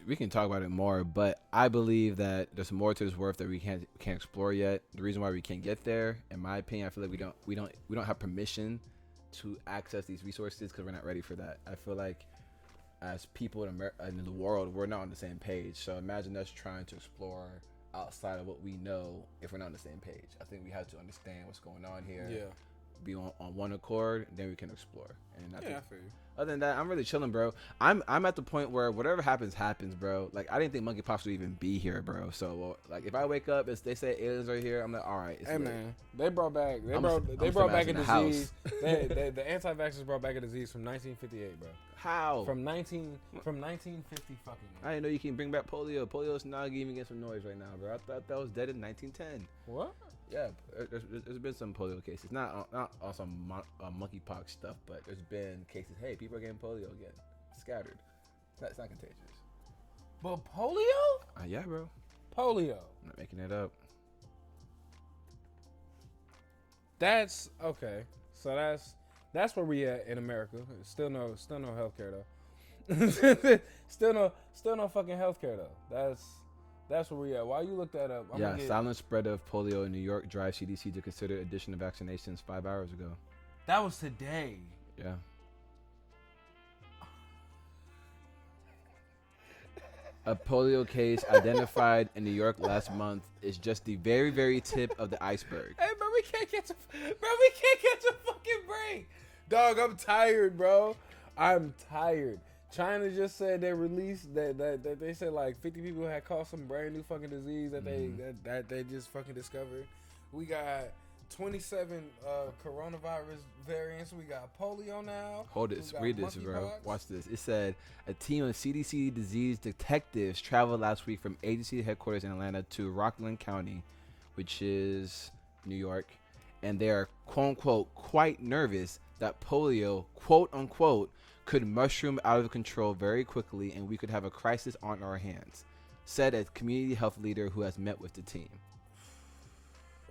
We can talk about it more, but I believe that there's more to this world that we can't explore yet. The reason why we can't get there, in my opinion, I feel like we don't have permission to access these resources because we're not ready for that. I feel like as people in the world, we're not on the same page. So imagine us trying to explore outside of what we know if we're not on the same page. I think we have to understand what's going on here. Yeah. Be on one accord, then we can explore. And I feel you. Other than that, I'm really chilling, bro. I'm at the point where whatever happens, bro. Like, I didn't think monkeypox would even be here, bro. So, like, if I wake up and they say aliens are here, I'm like, all right. Hey, man, they brought back a disease. The anti-vaxxers brought back a disease from 1958, bro. How? From 1950 fucking. I didn't know you can bring back polio. Polio's not even getting some noise right now, bro. I thought that was dead in 1910. What? Yeah, there's been some polio cases. Not on some monkeypox stuff, but there's been cases. Hey, people are getting polio again, scattered. It's not contagious. But polio? Yeah, bro. Polio. I'm not making it up. That's okay. So that's where we at in America. Still no healthcare though. still no fucking healthcare though. That's where we at. Why you look that up? Silent spread of polio in New York drives CDC to consider addition of vaccinations 5 hours ago. That was today. Yeah. A polio case identified in New York last month is just the very, very tip of the iceberg. Hey, bro, we can't catch a fucking break. Dog, I'm tired, bro. I'm tired. China just said they released that they said like 50 people had caught some brand new fucking disease that they just fucking discovered. We got 27 coronavirus variants. We got polio now. Hold this, read this, bro. Watch this. It said a team of CDC disease detectives traveled last week from agency headquarters in Atlanta to Rockland County, which is New York, and they are quote unquote quite nervous that polio quote unquote could mushroom out of control very quickly and we could have a crisis on our hands, said a community health leader who has met with the team.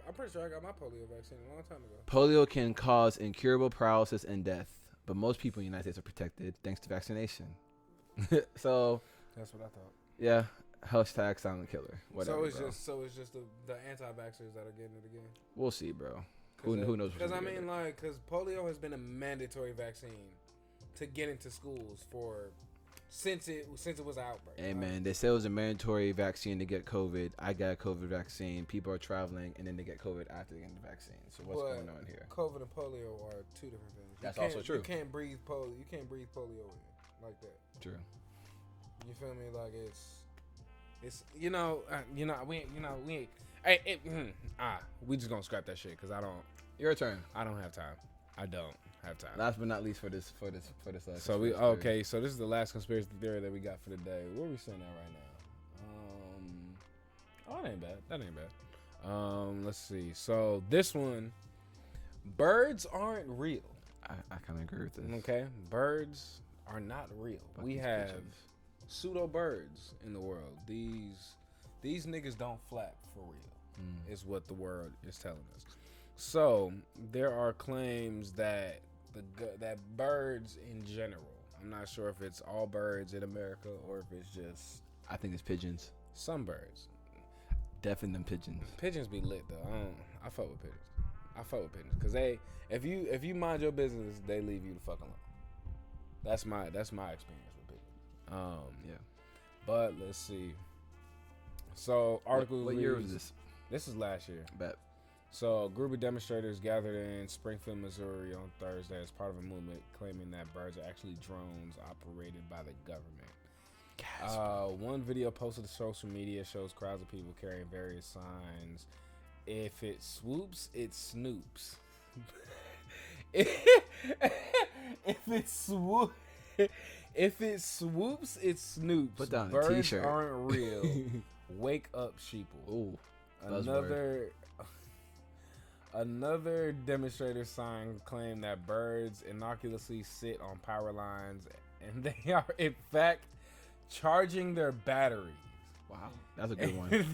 I'm pretty sure I got my polio vaccine a long time ago. Polio can cause incurable paralysis and death, but most people in the United States are protected thanks to vaccination. So that's what I thought. Yeah, hashtag silent killer. Whatever, so it's just the anti-vaxxers that are getting it again. We'll see, bro. Who knows? Because I mean, because polio has been a mandatory vaccine to get into schools since it was outbreak. Hey man, they said it was a mandatory vaccine to get COVID. I got a COVID vaccine. People are traveling and then they get COVID after they get the vaccine. So what's going on here? COVID and polio are two different things. That's also true. You can't breathe polio. You can't breathe polio in like that. True. You feel me? Like it's we just gonna scrap that shit because I don't. Your turn. I don't have time. I don't have time. Last but not least for this. So So this is the last conspiracy theory that we got for the day. Where are we sitting at right now? That ain't bad. Let's see. So this one, birds aren't real. I kind of agree with this. Okay, birds are not real. But we have pseudo birds in the world. These niggas don't flap for real. Is what the world is telling us. So there are claims that that birds in general. I'm not sure if it's all birds in America or if it's just. I think it's pigeons. Some birds. Definitely them pigeons. Pigeons be lit though. I fuck with pigeons because if you mind your business, they leave you the fuck alone. That's my experience with pigeons. Yeah. But let's see. So article. What year was this? This is last year. Bet. So a group of demonstrators gathered in Springfield, Missouri on Thursday as part of a movement claiming that birds are actually drones operated by the government. One video posted to social media shows crowds of people carrying various signs. If it swoops, it snoops. If it swoops, it snoops. Put down Birds a t-shirt. aren't real. Wake up, sheeple. Ooh, Another demonstrator sign claimed that birds innocuously sit on power lines and they are in fact charging their batteries. Wow, that's a good one.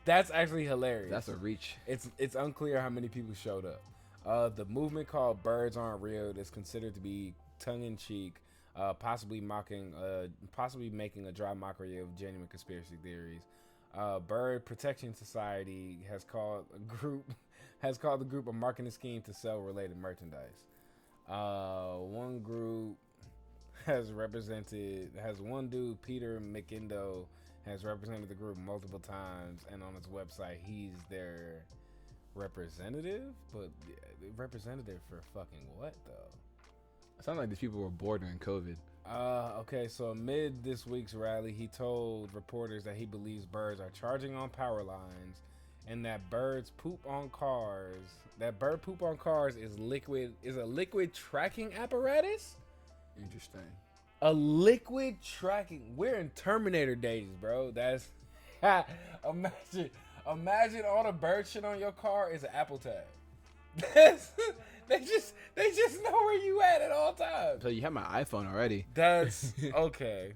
That's actually hilarious. That's a reach. It's unclear how many people showed up. The movement called Birds Aren't Real is considered to be tongue-in-cheek, possibly making a dry mockery of genuine conspiracy theories. Bird Protection Society has called the group a marketing scheme to sell related merchandise. One group has one dude, Peter McIndo, has represented the group multiple times, and on his website he's their representative. But representative for fucking what though? It sounds like these people were bored during COVID. Okay, so amid this week's rally, he told reporters that he believes birds are charging on power lines and that birds poop on cars. That bird poop on cars is a liquid tracking apparatus? Interesting. A liquid tracking. We're in Terminator days, bro. That's imagine all the bird shit on your car is an Apple tag. They just know where you at all times. So you have my iPhone already. That's okay.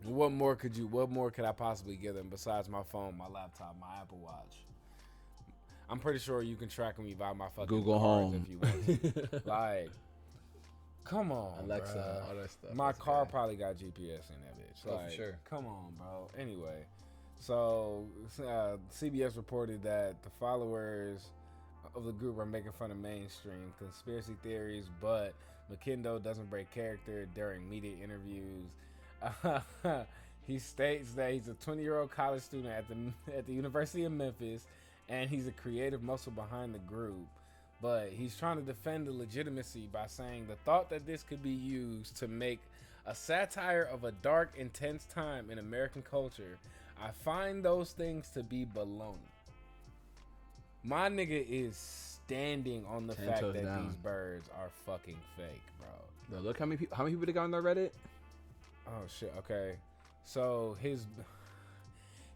What more could I possibly give them besides my phone, my laptop, my Apple Watch? I'm pretty sure you can track me via my fucking Google cars Home if you want to. Like, come on, Alexa, bro. all that stuff. My car probably got GPS in that bitch. Oh, Like, for sure. Come on, bro. Anyway, so CBS reported that the followers of the group are making fun of mainstream conspiracy theories, but McKindo doesn't break character during media interviews. He states that he's a 20-year-old college student at the University of Memphis, and he's a creative muscle behind the group. But he's trying to defend the legitimacy by saying the thought that this could be used to make a satire of a dark, intense time in American culture, I find those things to be baloney. My nigga is standing on the fact that these birds are fucking fake, bro. Look how many people they got on their Reddit? Oh shit. Okay, so his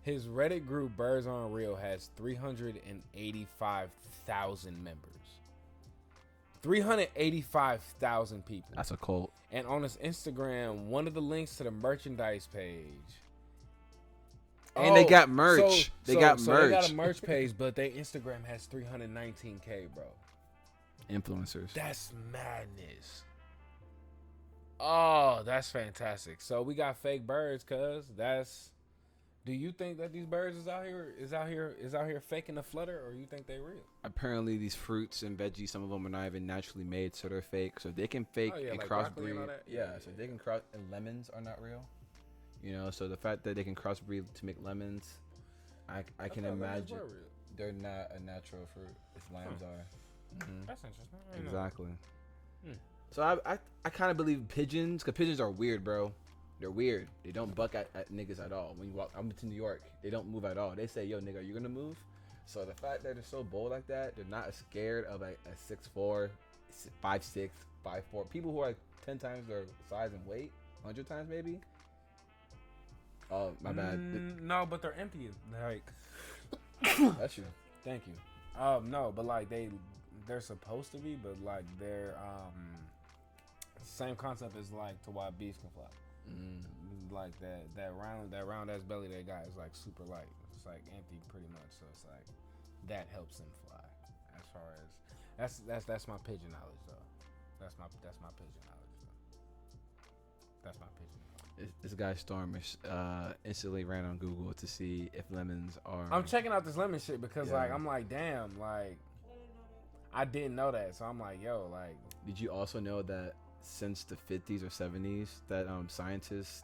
Reddit group Birds Aren't Real has 385,000 members. 385,000 people. That's a cult. And on his Instagram, one of the links to the merchandise page. And they got merch. They got a merch page, but their Instagram has 319K, bro. Influencers. That's madness. Oh, that's fantastic. So we got fake birds, cuz that's. Do you think that these birds is out here faking the flutter, or you think they real? Apparently, these fruits and veggies, some of them are not even naturally made, so they're fake. So they can fake and like crossbreed. So they can cross. And lemons are not real. You know, so the fact that they can crossbreed to make lemons, I can imagine they're not a natural fruit. As lambs are. Mm-hmm. That's interesting. Exactly. So I kind of believe pigeons, because pigeons are weird, bro. They're weird. They don't buck at niggas at all. When you walk, I'm to New York, they don't move at all. They say, yo, nigga, are you going to move? So the fact that they're so bold like that, they're not as scared of a 6'4", 5'6", 5'4". People who are like 10 times their size and weight, 100 times maybe. Oh, my bad. No, but they're empty. Like, that's true. Thank you. No, but like they're supposed to be, but like they're same concept as like to why bees can fly. Like that round ass belly they got is like super light. It's like empty pretty much, so it's like that helps them fly. As far as that's my pigeon knowledge though. That's my pigeon knowledge though. That's my pigeon knowledge. This guy Stormish instantly ran on Google to see if lemons are. I'm checking out this lemon shit because like I'm like damn, like I didn't know that, so I'm like yo, like. Did you also know that since the 50s or 70s that scientists,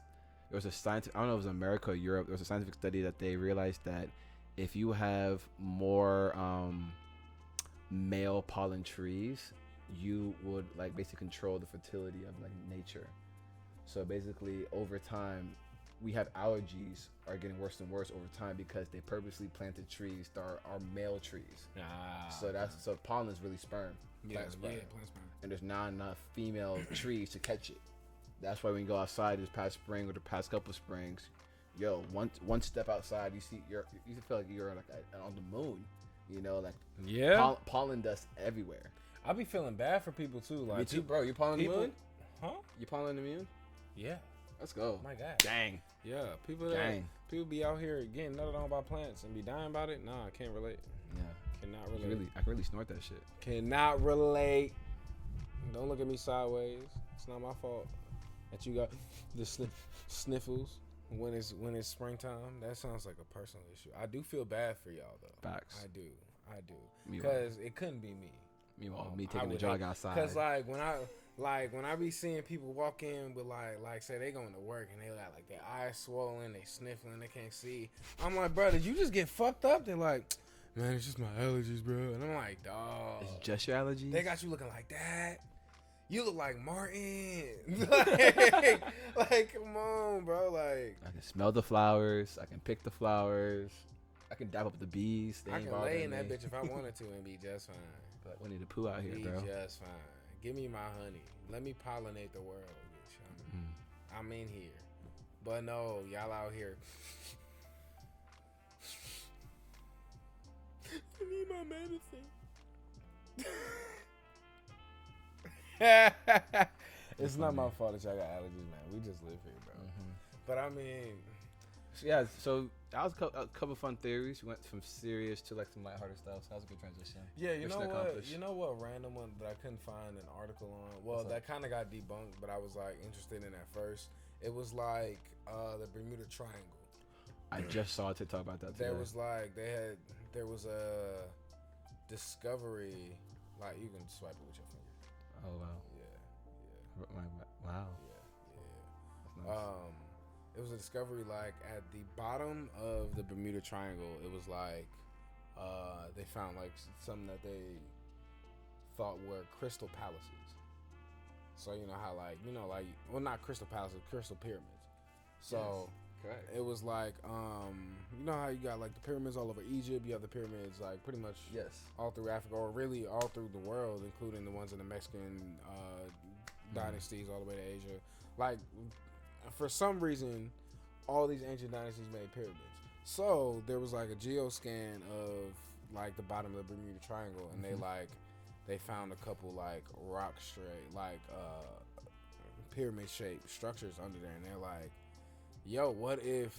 there was a scientific, I don't know if it was America or Europe, there was a scientific study that they realized that if you have more male pollen trees, you would like basically control the fertility of like nature. So basically over time we have allergies are getting worse and worse over time because they purposely planted trees that are male trees. So pollen is really sperm. Plant sperm. And there's not enough female trees to catch it. That's why when you go outside this past spring or the past couple springs, yo, one step outside, you feel like you're like on the moon, you know, like pollen dust everywhere. I be feeling bad for people too. Like me too, bro. You pollen the moon? Huh? You pollen the moon? Yeah. Let's go. My God. Dang. Yeah. People be out here getting nutted on by plants and be dying about it. Nah, I can't relate. Yeah. Cannot relate. I can really snort that shit. Cannot relate. Don't look at me sideways. It's not my fault that you got the sniffles when it's springtime. That sounds like a personal issue. I do feel bad for y'all though. Facts. I do. Because it couldn't be me. Meanwhile, me taking a jog outside. Because when I be seeing people walk in with like say they going to work and they got like their eyes swollen, they sniffling, they can't see. I'm like, bro, did you just get fucked up? They're like, man, it's just my allergies, bro. And I'm like, dog. It's just your allergies? They got you looking like that. You look like Martin. like, come on, bro. Like, I can smell the flowers. I can pick the flowers. I can dab up the bees. I can lay in that bitch if I wanted to and be just fine. But we need to poo out here, bro. Be just fine. Give me my honey. Let me pollinate the world, bitch. I'm in here. But no, y'all out here. I need my medicine. It's not my fault that y'all got allergies, man. We just live here, bro. But I mean, yeah. So that was a couple fun theories. We went from serious to like some lighthearted stuff. So that was a good transition. Yeah, you know what? Random one that I couldn't find an article on. Well, that kind of got debunked, but I was like interested in at first. It was like the Bermuda Triangle. I just saw a TikTok about that today. There was a discovery. Like you can swipe it with your finger. Oh wow. Yeah. Wow. Yeah. That's nice. It was a discovery like at the bottom of the Bermuda Triangle. It was like they found like something that they thought were crystal palaces. So you know how not crystal palaces, crystal pyramids. So yes, it was like you know how you got like the pyramids all over Egypt. You have the pyramids like pretty much all through Africa, or really all through the world, including the ones in the Mexican dynasties all the way to Asia. Like, for some reason, all these ancient dynasties made pyramids. So there was like a geoscan of like the bottom of the Bermuda Triangle, and they found a couple like rock straight, like pyramid shaped structures under there, and they're like, yo, what if,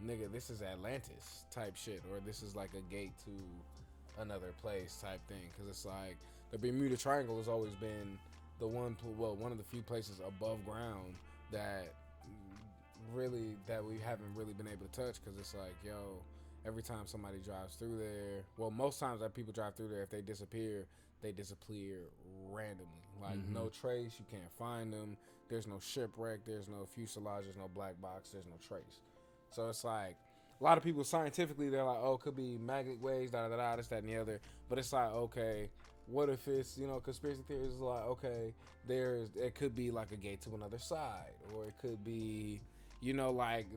nigga, this is Atlantis type shit, or this is like a gate to another place type thing? Because it's like the Bermuda Triangle has always been the one of the few places above ground that we haven't really been able to touch, because it's like, yo, every time somebody drives through there, most times that people drive through there, if they disappear randomly. Like, no trace, you can't find them, there's no shipwreck, there's no fuselage, there's no black box, there's no trace. So it's like, a lot of people scientifically, they're like, oh, it could be magnetic waves, this, that, and the other. But it's like, okay, what if it's, conspiracy theories is like, okay, it could be like a gate to another side, or it could be, like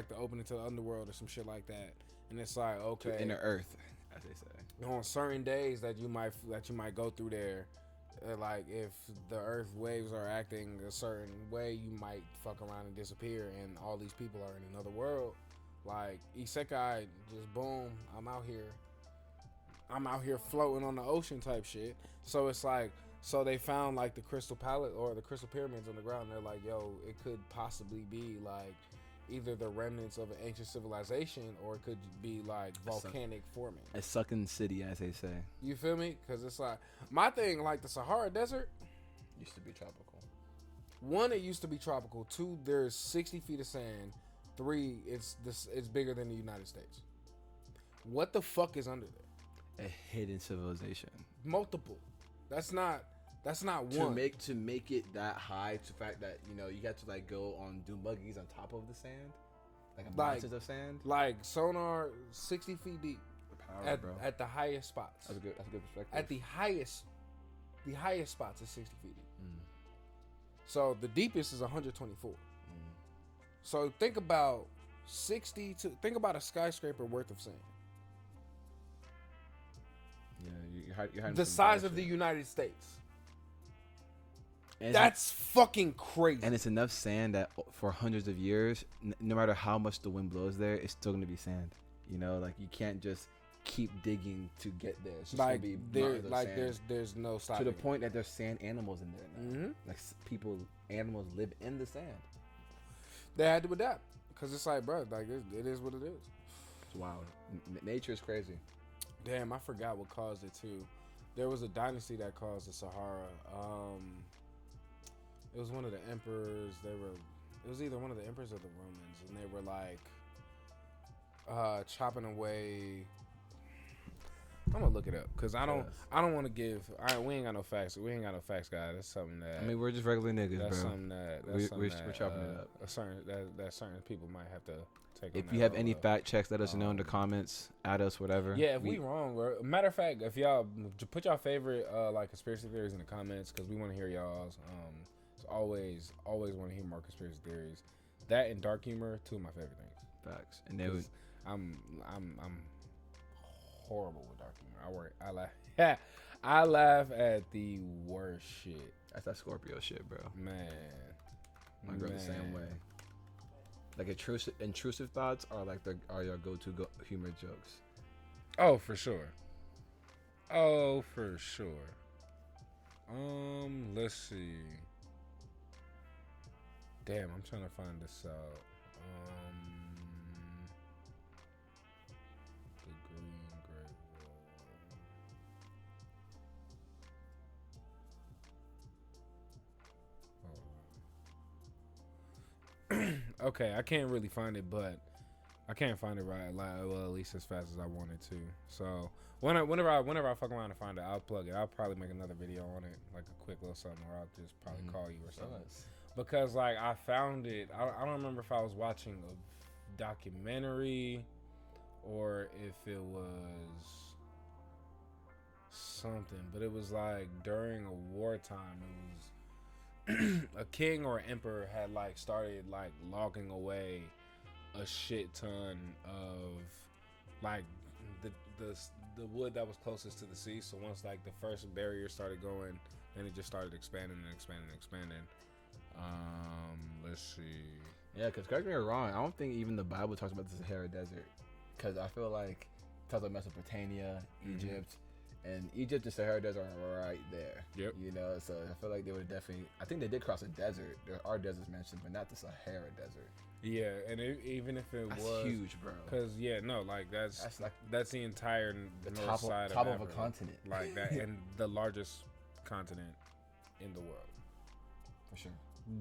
the opening to the underworld or some shit like that. And it's like, okay, to inner earth, as they say. On certain days that you might go through there, like if the earth waves are acting a certain way, you might fuck around and disappear, and all these people are in another world. Like Isekai, just boom, I'm out here floating on the ocean type shit. So it's like, so they found like the crystal palette or the crystal pyramids on the ground. They're like, yo, it could possibly be like either the remnants of an ancient civilization, or it could be like volcanic forming. A sucking city, as they say. You feel me? Because it's like, my thing, like the Sahara Desert used to be tropical. 1, it used to be tropical. 2, there's 60 feet of sand. 3, it's bigger than the United States. What the fuck is under there? A hidden civilization. Multiple. That's not That's not one. To make it that high, to the fact that you got to like go on do buggies on top of the sand, like mountains of sand, like sonar 60 feet deep power, at the highest spots. That's a good perspective. At the highest spots is 60 feet deep. So the deepest is 124. So think about think about a skyscraper worth of sand. Yeah, you're the size of the United States. And that's fucking crazy. And it's enough sand that for hundreds of years, no matter how much the wind blows there, it's still going to be sand. Like you can't just keep digging to get there. It's just like gonna be there's no stopping. To the point that there's sand animals in there now. Like animals live in the sand. They had to adapt because it's like, bro, like it is what it is. It's wild. Nature is crazy. Damn, I forgot what caused it too. There was a dynasty that caused the Sahara. It was one of the emperors. It was either one of the emperors or the Romans, and they were like chopping away. I'm gonna look it up because I don't want to give. We ain't got no facts. We ain't got no facts, guys. That's something that. I mean, we're just regular niggas, that's bro. Something that we're chopping it up. Certain people might have to take. If you have any fact checks, let us know in the comments. Add us, whatever. Yeah, if we wrong, bro. Matter of fact, if y'all put y'all favorite like conspiracy theories in the comments because we want to hear y'all's. Always want to hear more conspiracy theories. That and dark humor, two of my favorite things. Facts. And they would. I'm horrible with dark humor. I laugh at the worst shit. That's that Scorpio shit, bro. Man, my girl the same way. Like intrusive thoughts are your go-to humor jokes. Oh, for sure. Let's see. Damn, I'm trying to find this out. The green great wall. Okay, I can't really find it, but I can't find it right. Well, at least as fast as I wanted to. So whenever I fuck around and find it, I'll plug it. I'll probably make another video on it, like a quick little something, or I'll just probably call you or something. Because like I found it, I don't remember if I was watching a documentary or if it was something, but it was like during a wartime. It was a king or emperor had like started like logging away a shit ton of like the wood that was closest to the sea. So once like the first barrier started going, then it just started expanding and expanding and expanding. Let's see. Yeah, because correct me if I'm wrong, I don't think even the Bible talks about the Sahara Desert. Because I feel like it talks about Mesopotamia, Egypt, and Egypt and Sahara Desert are right there. Yep. So I feel like they would definitely. I think they did cross a desert. There are deserts mentioned, but not the Sahara Desert. Yeah, and even if it was huge, bro. Because that's the entire north side top of a continent, like that, and the largest continent in the world, for sure,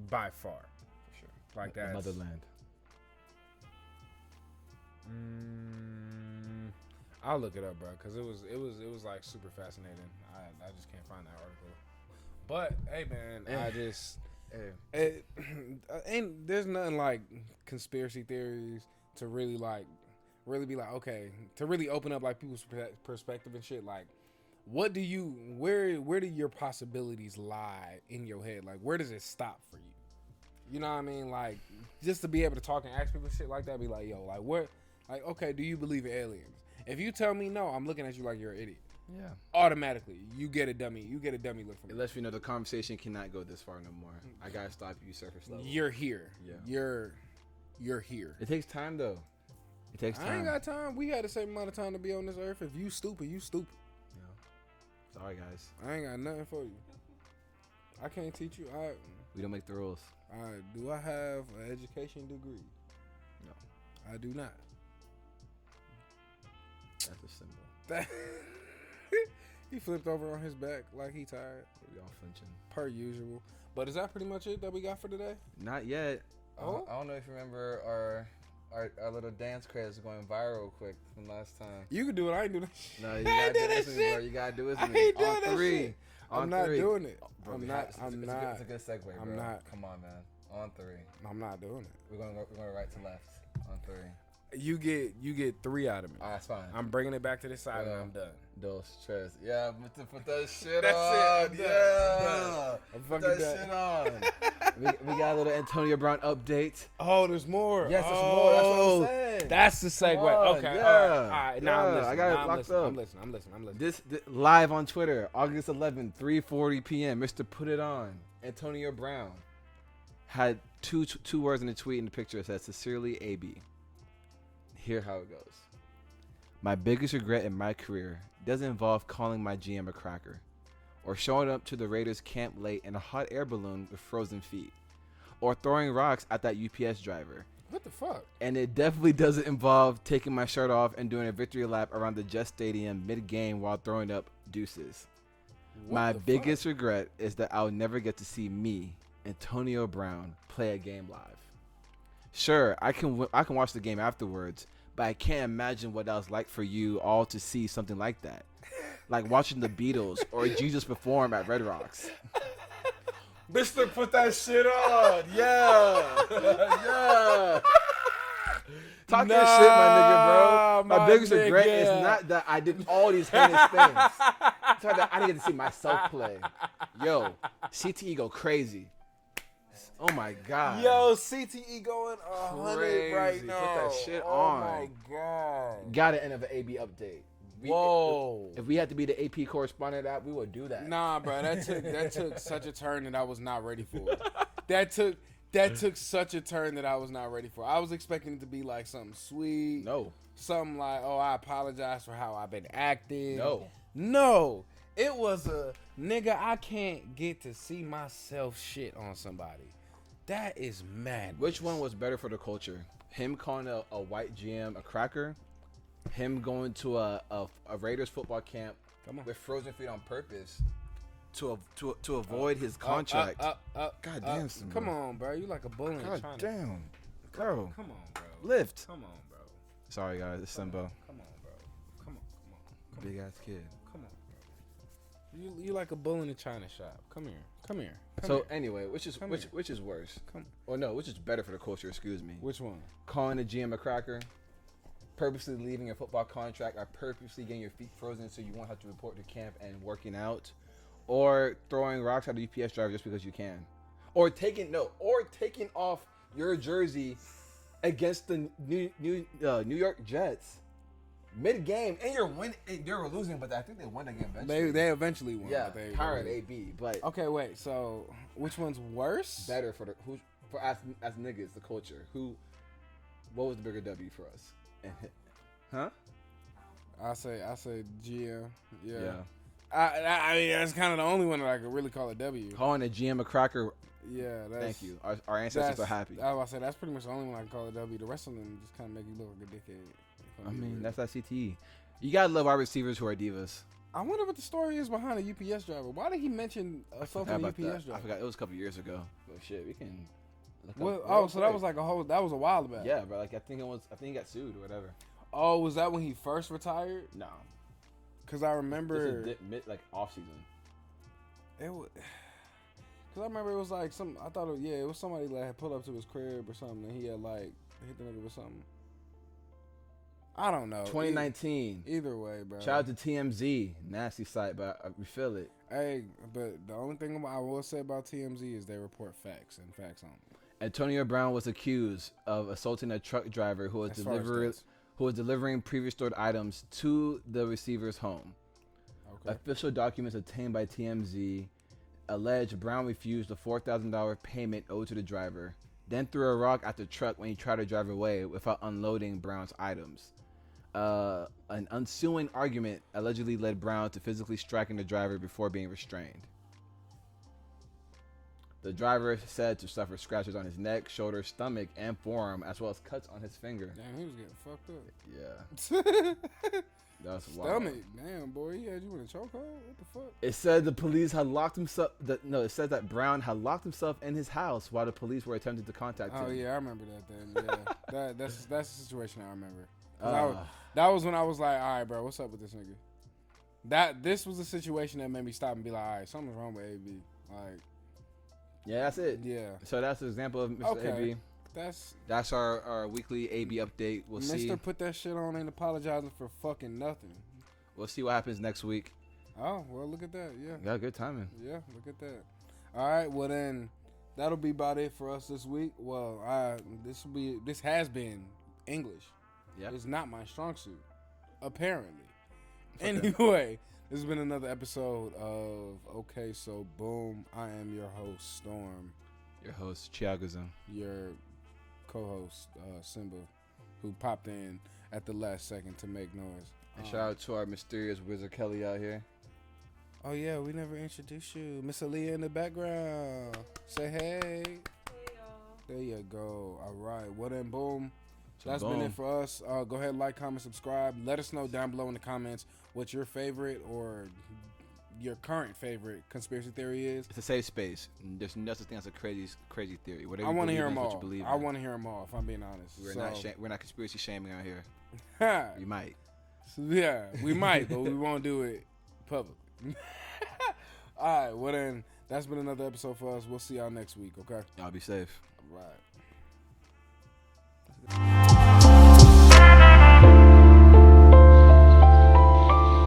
by far, for sure. Like that, motherland. I'll look it up, bro, because it was like super fascinating. I just can't find that article. But hey, man, I just. And there's nothing like conspiracy theories to really be like, okay, to really open up like people's perspective and shit. Like, where do your possibilities lie in your head? Like, where does it stop for you? You know what I mean? Like, just to be able to talk and ask people shit like that, be like, yo, like, what? Like, okay, do you believe in aliens? If you tell me no, I'm looking at you like you're an idiot. Yeah. Automatically, you get a dummy look from me. Unless you know the conversation cannot go this far no more. I gotta stop you surface level. You're here. Yeah. You're here. It takes time though. It takes time. I ain't got time. We had the same amount of time to be on this earth. If you stupid, you stupid. Yeah. Sorry guys. I ain't got nothing for you. I can't teach you. We don't make the rules. Do I have an education degree? No. I do not. That's a symbol. He flipped over on his back like he tired. We all flinching. Per usual. But is that pretty much it that we got for today? Not yet. Oh? I don't know if you remember our little dance craze going viral quick from last time. You can do it. I ain't do that shit. No, you gotta do this with me, bro. You gotta do this with me. On three. I'm not doing it. Bro, I'm not. It's I'm a not. good segue, bro. I'm not. Come on, man. On 3. I'm not doing it. We're going right to left. On 3. You get 3 out of me. All right, that's fine. I'm bringing it back to this side and I'm done. Dos, tres. Yeah, put that shit That's on. it. Yeah. I'm Put fucking that done. shit on. we got a little Antonio Brown update. Oh, there's more. Yes, there's more. That's what I'm saying. That's the segue. on, Okay. yeah. All right. Now I'm Yeah, listening. I got it Now I'm locked listening. up. I'm listening. This live on Twitter, August 11th, 3:40 p.m. Mr. Put It On, Antonio Brown, had two words in the tweet in the picture that says, "Sincerely, AB." Hear how it goes. My biggest regret in my career doesn't involve calling my GM a cracker, or showing up to the Raiders camp late in a hot air balloon with frozen feet, or throwing rocks at that UPS driver. What the fuck? And it definitely doesn't involve taking my shirt off and doing a victory lap around the Jet Stadium mid-game while throwing up deuces. My biggest regret is that I'll never get to see me, Antonio Brown, play a game live. Sure, I can watch the game afterwards, but I can't imagine what that was like for you all to see something like that. Like watching the Beatles or Jesus perform at Red Rocks. Mister, put that shit on. Yeah. Yeah. Talk that shit, my nigga, bro. My biggest regret is not that I did all these heinous things. It's not that I didn't get to see myself play. Yo, CTE go crazy. Oh my God. Yo, CTE going 100 right now. Put that shit on. on. Oh my God. Got to end of an AB update. Whoa. If we had to be the AP correspondent app, we would do that. Nah, bro, that took such a turn that I was not ready for. That took such a turn that I was not ready for. I was expecting it to be like something sweet. No. Something like, oh, I apologize for how I've been acting. No. It was a nigga, I can't get to see myself shit on somebody. That is mad. Which one was better for the culture? Him calling a white GM a cracker? Him going to a Raiders football camp with frozen feet on purpose to avoid his contract? God damn, come on, bro. You like a bull in China. God damn. Bro. Come on, bro. Lift. Come on, bro. Sorry, guys. It's Simbo. Come on, bro. Come on. Big ass kid. Come on, bro. You like a bull in a China shop. Come here. Anyway, which is worse? Which is better for the culture? Excuse me. Which one? Calling a GM a cracker, purposely leaving your football contract, or purposely getting your feet frozen so you won't have to report to camp and working out, or throwing rocks at a UPS driver just because you can, or taking off your jersey against the New York Jets mid-game, and they were losing, but I think they won the game eventually. They eventually won. Yeah, Pirate AB. But okay, wait. So which one's worse? Better for us as niggas, the culture. What was the bigger W for us? Huh? I say GM. Yeah. I mean, that's kind of the only one that I could really call a W. Calling a GM a cracker. Yeah. Thank you. Our ancestors are happy. I was say that's pretty much the only one I can call a W. The rest of them just kind of make you look like a dickhead. I mean, that's that CTE. You gotta love our receivers who are divas. I wonder what the story is behind a UPS driver. Why did he mention assaulting a UPS driver? I forgot. It was a couple years ago. But shit, we can. So that was like that was a while back. Yeah, but like I think he got sued or whatever. Oh, was that when he first retired? No. Cause I remember off season. It was. Cause I remember it was like I thought it was somebody that had pulled up to his crib or something, and he had like hit the nigga with something. I don't know. 2019. Either way, bro. Shout out to TMZ. Nasty site, but we feel it. Hey, but the only thing I will say about TMZ is they report facts and facts only. Antonio Brown was accused of assaulting a truck driver who was delivering pre-restored items to the receiver's home. Okay. Official documents obtained by TMZ allege Brown refused the $4,000 payment owed to the driver, then threw a rock at the truck when he tried to drive away without unloading Brown's items. An ensuing argument allegedly led Brown to physically striking the driver before being restrained. The driver is said to suffer scratches on his neck, shoulder, stomach, and forearm, as well as cuts on his finger. Damn, he was getting fucked up. Yeah. That's wild. Stomach. Damn, boy, he had you in a chokehold? What the fuck? It said the police had locked himself. It said that Brown had locked himself in his house while the police were attempting to contact him. Oh, yeah, I remember that then. Yeah. that's the situation I remember. That was when I was like, all right, bro, what's up with this nigga? this was a situation that made me stop and be like, all right, something's wrong with AB. Like, yeah, that's it. Yeah. So that's an example of Mr. AB. That's our weekly AB update. We'll see. Mr. Put that shit on and apologizing for fucking nothing. We'll see what happens next week. Oh, well, look at that. Yeah. Yeah, good timing. Yeah, look at that. All right, well then, that'll be about it for us this week. Well, this has been English. Yeah. It's not my strong suit, apparently. Okay. Anyway, this has been another episode of Okay, So Boom. I am your host, Storm. Your host, Chiagazum. Your co-host, Simba, who popped in at the last second to make noise. And shout out to our mysterious wizard Kelly out here. Oh yeah, we never introduced you. Miss Aaliyah in the background. Say hey. Hey y'all. There you go. All right. Well then, boom. So That's boom. been it for us. Go ahead, like, comment, subscribe. Let us know down below in the comments what your favorite or your current favorite conspiracy theory is. It's a safe space. There's no such thing as a crazy theory. Whatever I want to hear them what all. you believe in. I want to hear them all. If I'm being honest, We're not conspiracy shaming out here. We might. Yeah, we might, but we won't do it publicly. All right. Well then, that's been another episode for us. We'll see y'all next week. Okay. Y'all be safe. All right.